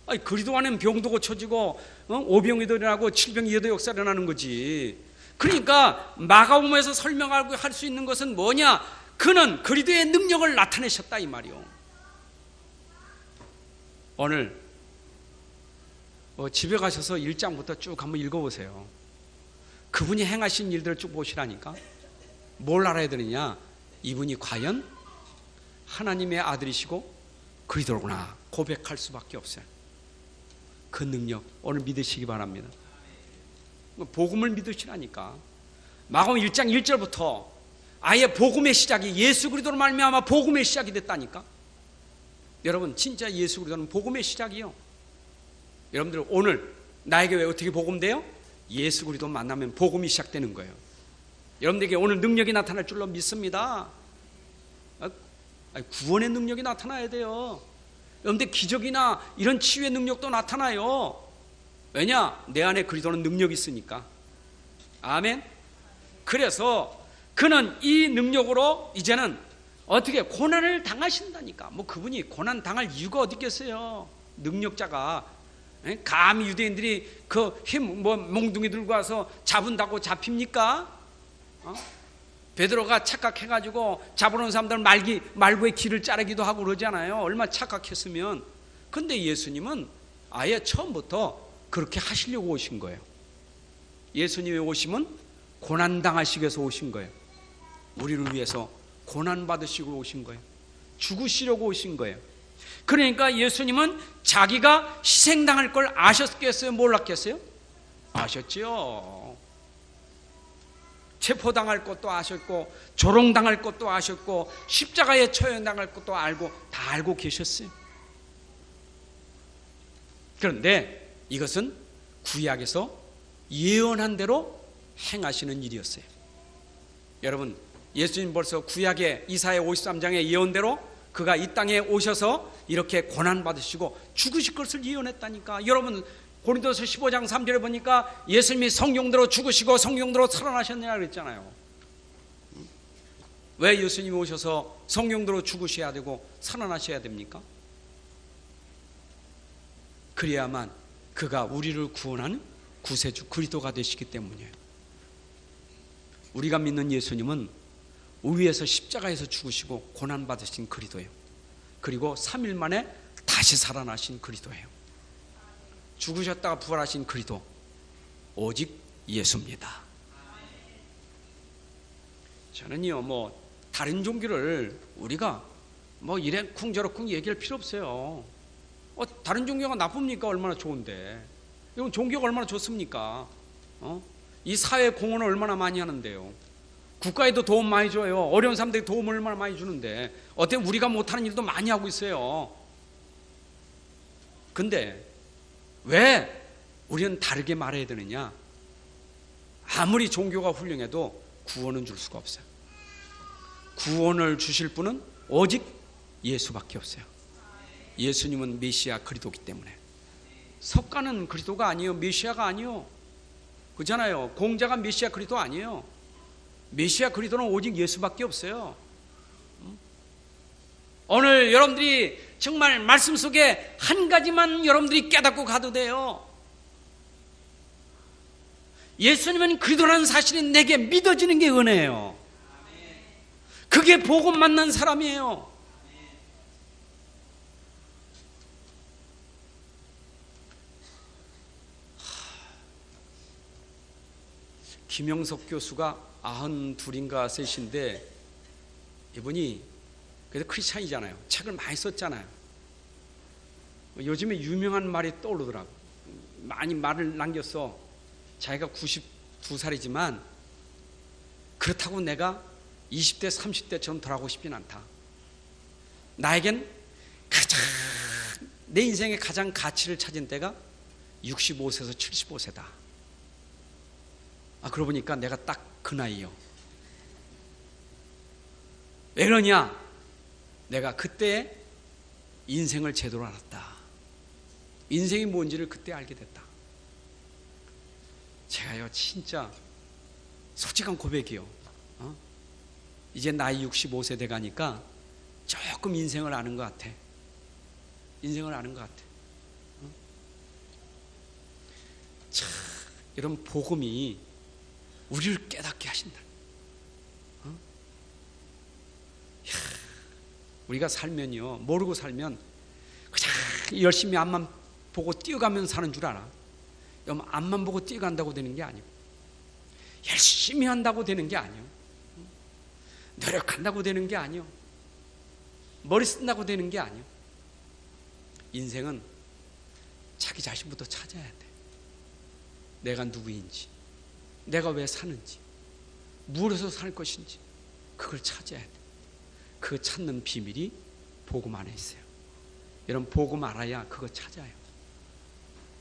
아니, 그리스도 안에는 병도 고쳐지고 오병이도 일어나고 칠병이도 역사가 일어나는 거지. 그러니까 마가복음에서 설명하고 할 수 있는 것은 뭐냐, 그는 그리스도의 능력을 나타내셨다, 이 말이요. 오늘 집에 가셔서 1장부터 쭉 한번 읽어보세요. 그분이 행하신 일들을 쭉 보시라니까. 뭘 알아야 되느냐, 이분이 과연 하나님의 아들이시고 그리스도구나 고백할 수밖에 없어요. 그 능력 오늘 믿으시기 바랍니다. 복음을 믿으시라니까. 마가복음 1장 1절부터 아예 복음의 시작이 예수 그리스도로 말미암아 복음의 시작이 됐다니까. 여러분 진짜 예수 그리스도는 복음의 시작이요. 여러분들 오늘 나에게 왜 어떻게 복음돼요? 예수 그리스도 만나면 복음이 시작되는 거예요. 여러분들에게 오늘 능력이 나타날 줄로 믿습니다. 구원의 능력이 나타나야 돼요. 여러분들 기적이나 이런 치유의 능력도 나타나요. 왜냐? 내 안에 그리스도는 능력이 있으니까. 아멘. 그래서 그는 이 능력으로 이제는 어떻게 고난을 당하신다니까. 뭐 그분이 고난 당할 이유가 어디 있겠어요? 능력자가. 감히 유대인들이 그 힘 몽둥이 들고 와서 잡은다고 잡힙니까? 베드로가 착각해가지고 잡아놓은 사람들 말고의 길을 자르기도 하고 그러잖아요. 얼마나 착각했으면. 근데 예수님은 아예 처음부터 그렇게 하시려고 오신 거예요. 예수님의 오심은 고난당하시기 위해서 오신 거예요. 우리를 위해서 고난받으시고 오신 거예요. 죽으시려고 오신 거예요. 그러니까 예수님은 자기가 희생당할 걸 아셨겠어요? 몰랐겠어요? 아셨지요. 체포당할 것도 아셨고, 조롱당할 것도 아셨고, 십자가에 처형당할 것도 알고, 다 알고 계셨어요. 그런데 이것은 구약에서 예언한 대로 행하시는 일이었어요. 여러분, 예수님 벌써 구약의 이사야 53장의 예언대로 그가 이 땅에 오셔서 이렇게 고난받으시고 죽으실 것을 예언했다니까. 여러분, 고린도서 15장 3절에 보니까 예수님이 성령대로 죽으시고 성령대로 살아나셨느냐 그랬잖아요. 왜 예수님이 오셔서 성령대로 죽으셔야 되고 살아나셔야 됩니까? 그래야만 그가 우리를 구원하는 구세주 그리스도가 되시기 때문이에요. 우리가 믿는 예수님은 위에서 십자가에서 죽으시고 고난받으신 그리스도예요. 그리고 3일 만에 다시 살아나신 그리스도예요. 죽으셨다가 부활하신 그리스도, 오직 예수입니다. 저는요, 다른 종교를 우리가 이래쿵 저래쿵 얘기할 필요 없어요. 다른 종교가 나쁩니까? 얼마나 좋은데. 이건 종교가 얼마나 좋습니까? 이 사회 공헌을 얼마나 많이 하는데요. 국가에도 도움 많이 줘요. 어려운 사람들에게 도움을 얼마나 많이 주는데 어때 우리가 못하는 일도 많이 하고 있어요. 근데 왜 우리는 다르게 말해야 되느냐? 아무리 종교가 훌륭해도 구원은 줄 수가 없어요. 구원을 주실 분은 오직 예수밖에 없어요. 예수님은 메시아 그리스도이기 때문에. 석가는 그리스도가 아니에요. 메시아가 아니에요. 그렇잖아요. 공자가 메시아 그리스도 아니에요. 메시아 그리스도는 오직 예수밖에 없어요. 오늘 여러분들이 정말 말씀 속에 한 가지만 여러분들이 깨닫고 가도 돼요. 예수님은 그리스도라는 사실이 내게 믿어지는 게 은혜예요. 그게 복음 만난 사람이에요. 김영석 교수가 92인가 셋인데 이분이 그래도 크리스찬이잖아요. 책을 많이 썼잖아요. 요즘에 유명한 말이 떠오르더라고. 많이 말을 남겼어. 자기가 92살이지만 그렇다고 내가 20대 30대처럼 돌아가고 싶진 않다. 나에겐 내 인생의 가장 가치를 찾은 때가 65세에서 75세다. 그러고 보니까 내가 딱 그 나이요. 왜 그러냐? 내가 그때 인생을 제대로 알았다. 인생이 뭔지를 그때 알게 됐다. 제가요 진짜 솔직한 고백이요. 이제 나이 65세 돼가니까 조금 인생을 아는 것 같아. 인생을 아는 것 같아. 참 이런 복음이 우리를 깨닫게 하신다. 우리가 살면요, 모르고 살면 그냥 열심히 앞만 보고 뛰어가면 사는 줄 알아. 여러분, 앞만 보고 뛰어간다고 되는 게 아니고, 열심히 한다고 되는 게 아니요, 노력한다고 되는 게 아니요, 머리 쓴다고 되는 게 아니요. 인생은 자기 자신부터 찾아야 돼. 내가 누구인지, 내가 왜 사는지, 무엇에서 살 것인지 그걸 찾아야 돼. 그 찾는 비밀이 복음 안에 있어요. 여러분, 복음 알아야 그거 찾아요.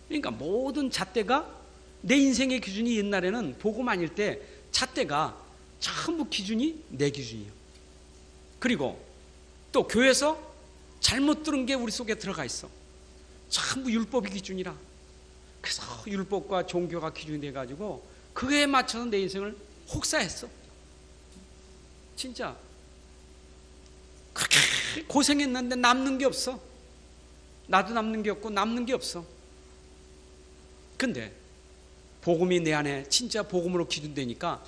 그러니까 모든 잣대가, 내 인생의 기준이 옛날에는 복음 아닐 때 잣대가 전부 기준이 내 기준이에요. 그리고 또 교회에서 잘못 들은 게 우리 속에 들어가 있어. 전부 율법이 기준이라. 그래서 율법과 종교가 기준이 돼가지고 그거에 맞춰서 내 인생을 혹사했어. 진짜 그렇게 고생했는데 남는 게 없어. 나도 남는 게 없고 남는 게 없어. 근데 복음이 내 안에 진짜 복음으로 기준되니까,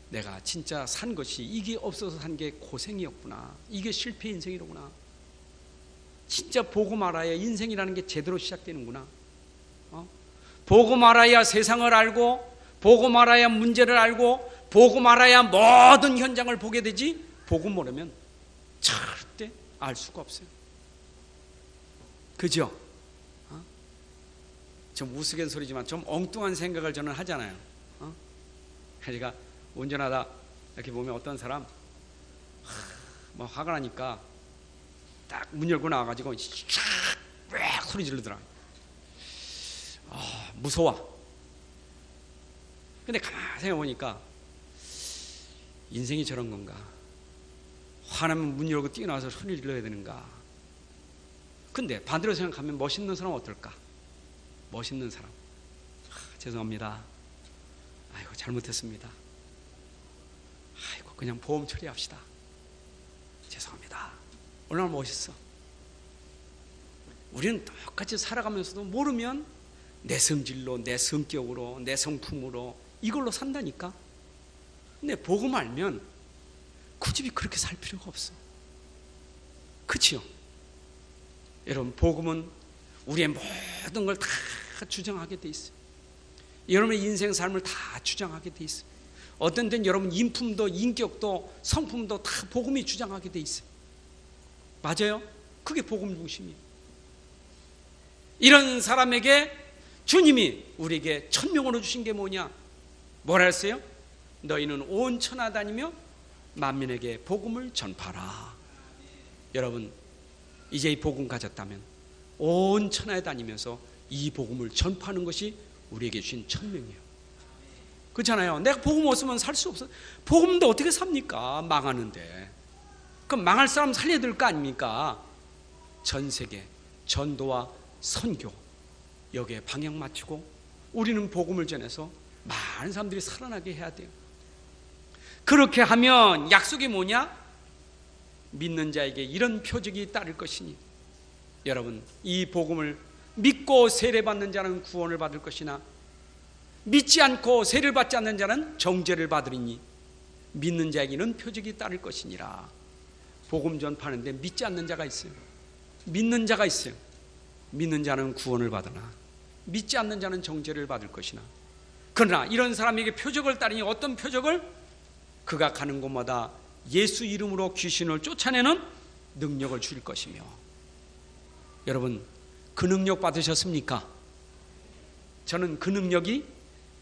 내가 진짜 산 것이 이게 없어서 산 게 고생이었구나. 이게 실패 인생이로구나. 진짜 보고 말아야 인생이라는 게 제대로 시작되는구나. 보고 말아야 세상을 알고, 보고 말아야 문제를 알고, 보고 말아야 모든 현장을 보게 되지, 보고 모르면 절대 알 수가 없어요. 그죠? 좀 우스갯소리지만 좀 엉뚱한 생각을 저는 하잖아요. 제가 운전하다 이렇게 보면 어떤 사람 뭐 화가 나니까 딱 문 열고 나와가지고 쫙 소리 지르더라. 무서워. 근데 가만히 생각해보니까 인생이 저런 건가? 화나면 문 열고 뛰어나와서 소리를 질러야 되는가? 근데 반대로 생각하면 멋있는 사람은 어떨까? 멋있는 사람. 죄송합니다. 아이고 잘못했습니다. 아이고 그냥 보험 처리합시다. 죄송합니다. 얼마나 멋있어. 우리는 똑같이 살아가면서도 모르면 내 성질로, 내 성격으로, 내 성품으로 이걸로 산다니까. 근데 복음 알면 굳이 그렇게 살 필요가 없어. 그치요? 여러분 복음은 우리의 모든 걸 다 주장하게 돼 있어요. 여러분의 인생 삶을 다 주장하게 돼 있어요. 어떤 때는 여러분 인품도 인격도 성품도 다 복음이 주장하게 돼 있어요. 맞아요? 그게 복음 중심이에요. 이런 사람에게 주님이 우리에게 천명으로 주신 게 뭐냐? 뭐라 했어요? 너희는 온 천하 다니며 만민에게 복음을 전파하라. 여러분 이제 이 복음 가졌다면 온 천하에 다니면서 이 복음을 전파하는 것이 우리에게 주신 천명이에요. 그렇잖아요. 내가 복음 없으면 살 수 없어. 복음도 어떻게 삽니까? 망하는데. 그럼 망할 사람 살려야 될 거 아닙니까? 전 세계 전도와 선교 여기에 방향 맞추고 우리는 복음을 전해서 많은 사람들이 살아나게 해야 돼요. 그렇게 하면 약속이 뭐냐? 믿는 자에게 이런 표적이 따를 것이니 여러분 이 복음을 믿고 세례받는 자는 구원을 받을 것이나 믿지 않고 세례를 받지 않는 자는 정죄를 받으리니 믿는 자에게는 표적이 따를 것이니라. 복음 전파하는데 믿지 않는 자가 있어요. 믿는 자가 있어요. 믿는 자는 구원을 받으나 믿지 않는 자는 정죄를 받을 것이나 그러나 이런 사람에게 표적을 따르니 어떤 표적을? 그가 가는 곳마다 예수 이름으로 귀신을 쫓아내는 능력을 줄 것이며 여러분 그 능력 받으셨습니까? 저는 그 능력이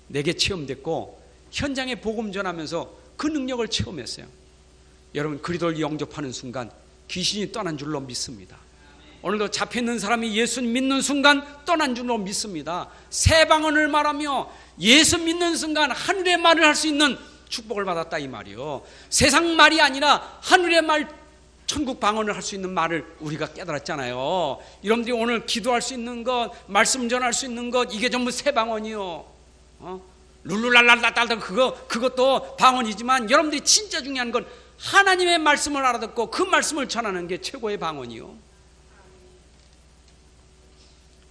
내게 체험됐고 현장에 복음 전하면서 그 능력을 체험했어요. 여러분 그리스도를 영접하는 순간 귀신이 떠난 줄로 믿습니다. 오늘도 잡혀있는 사람이 예수 믿는 순간 떠난 줄로 믿습니다. 새 방언을 말하며 예수 믿는 순간 하늘의 말을 할 수 있는 축복을 받았다 이 말이요. 세상 말이 아니라 하늘의 말 천국 방언을 할 수 있는 말을 우리가 깨달았잖아요. 여러분들이 오늘 기도할 수 있는 것 말씀 전할 수 있는 것 이게 전부 새 방언이요. 룰루랄랄랄랄 그것도 방언이지만 여러분들이 진짜 중요한 건 하나님의 말씀을 알아듣고 그 말씀을 전하는 게 최고의 방언이요.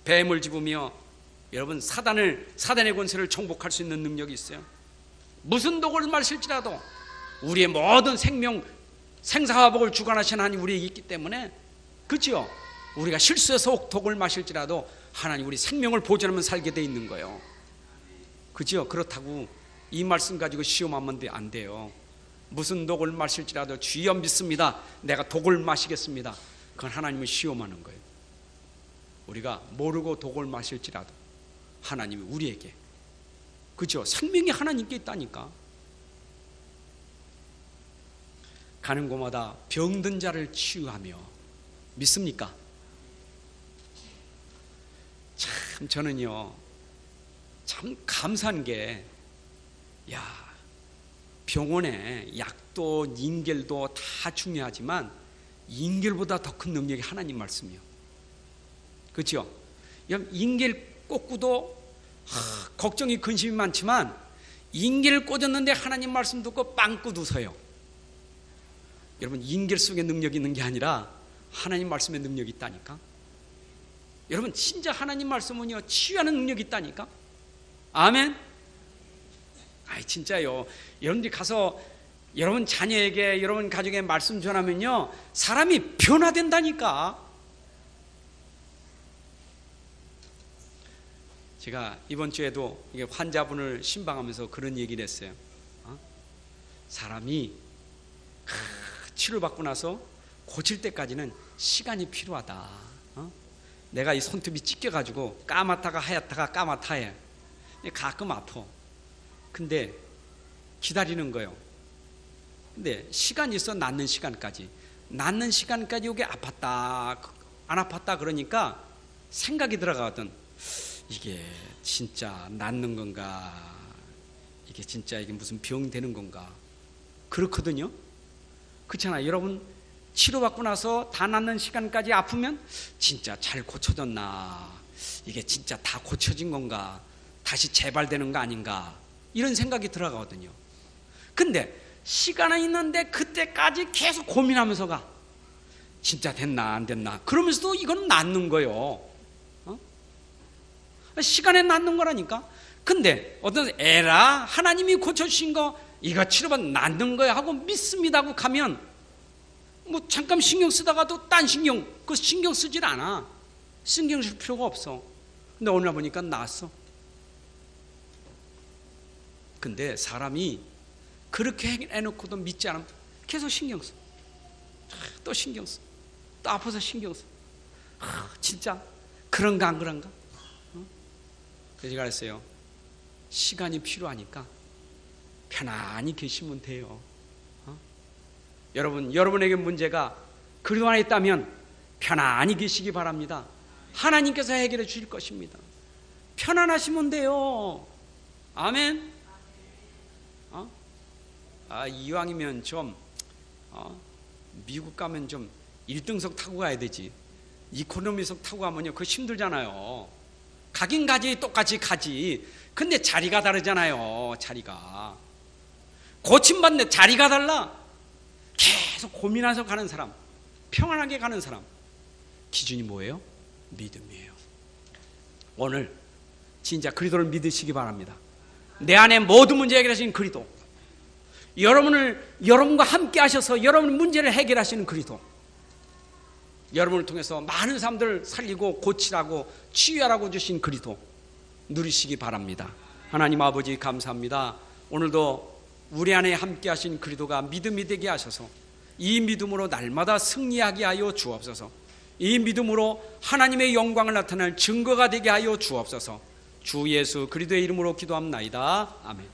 뱀을 집으며 여러분 사단의 권세를 정복할 수 있는 능력이 있어요. 무슨 독을 마실지라도 우리의 모든 생명 생사화복을 주관하신 하나님 우리에게 있기 때문에 그렇죠? 우리가 실수해서 독을 마실지라도 하나님 우리 생명을 보존하면 살게 돼 있는 거예요. 그렇죠? 그렇다고 이 말씀 가지고 시험하면 안 돼요. 무슨 독을 마실지라도 주여 믿습니다. 내가 독을 마시겠습니다. 그건 하나님을 시험하는 거예요. 우리가 모르고 독을 마실지라도 하나님이 우리에게 그죠? 생명이 하나님께 있다니까. 가는 곳마다 병든 자를 치유하며 믿습니까? 참 저는요 참 감사한 게 병원에 약도 인결도 다 중요하지만 인결보다 더 큰 능력이 하나님 말씀이요. 그렇죠? 인결 꽂고도 걱정이 근심이 많지만 인결을 꽂았는데 하나님 말씀 듣고 빵꾸 웃어요. 여러분 인결 속에 능력이 있는 게 아니라 하나님 말씀에 능력이 있다니까. 여러분 진짜 하나님 말씀은요 치유하는 능력이 있다니까. 아멘. 진짜요. 여러분들이 가서 여러분 자녀에게 여러분 가족에 말씀 전하면요 사람이 변화된다니까. 제가 이번 주에도 이게 환자분을 신방하면서 그런 얘기를 했어요. 사람이 치료받고 나서 고칠 때까지는 시간이 필요하다. 내가 이 손톱이 찢겨가지고 까맣다가 하얗다가 까맣다해. 가끔 아파. 근데 기다리는 거예요. 근데 시간이 있어. 낫는 시간까지 여기 아팠다 안 아팠다 그러니까 생각이 들어가거든. 이게 진짜 낫는 건가, 이게 진짜 이게 무슨 병 되는 건가. 그렇거든요. 그렇잖아요. 여러분 치료받고 나서 다 낫는 시간까지 아프면 진짜 잘 고쳐졌나, 이게 진짜 다 고쳐진 건가, 다시 재발되는 거 아닌가, 이런 생각이 들어가거든요. 근데 시간은 있는데 그때까지 계속 고민하면서 가. 진짜 됐나 안 됐나. 그러면서도 이건 낫는 거예요. 시간에 낫는 거라니까. 근데 어떤 에라 하나님이 고쳐주신 거 이거 치료받으면 낫는 거야 하고 믿습니다 하고 가면 뭐 잠깐 신경 쓰다가도 딴 신경, 그 신경 쓰질 않아. 신경 쓸 필요가 없어. 근데 오늘 보니까 나았어. 근데 사람이 그렇게 해놓고도 믿지 않으면 계속 신경 써. 또 신경 써. 또 아파서 신경 써. 진짜 그런가 안 그런가? 그래서 제가 그랬어요. 시간이 필요하니까 편안히 계시면 돼요. 여러분에게 문제가 그리도 안에 있다면 편안히 계시기 바랍니다. 하나님께서 해결해 주실 것입니다. 편안하시면 돼요. 아멘. 이왕이면 좀 미국 가면 좀 1등석 타고 가야 되지. 이코노미석 타고 가면요 그거 힘들잖아요. 가긴 가지, 똑같이 가지. 근데 자리가 다르잖아요. 자리가 고침받는데 자리가 달라. 계속 고민해서 가는 사람, 평안하게 가는 사람, 기준이 뭐예요? 믿음이에요. 오늘 진짜 그리스도를 믿으시기 바랍니다. 내 안에 모든 문제 해결하시는 그리스도, 여러분과 함께 하셔서 여러분 문제를 해결하시는 그리스도, 여러분을 통해서 많은 사람들을 살리고 고치라고 치유하라고 주신 그리스도 누리시기 바랍니다. 하나님 아버지 감사합니다. 오늘도 우리 안에 함께 하신 그리스도가 믿음이 되게 하셔서 이 믿음으로 날마다 승리하게 하여 주옵소서. 이 믿음으로 하나님의 영광을 나타낼 증거가 되게 하여 주옵소서. 주 예수 그리스도의 이름으로 기도합나이다. 아멘.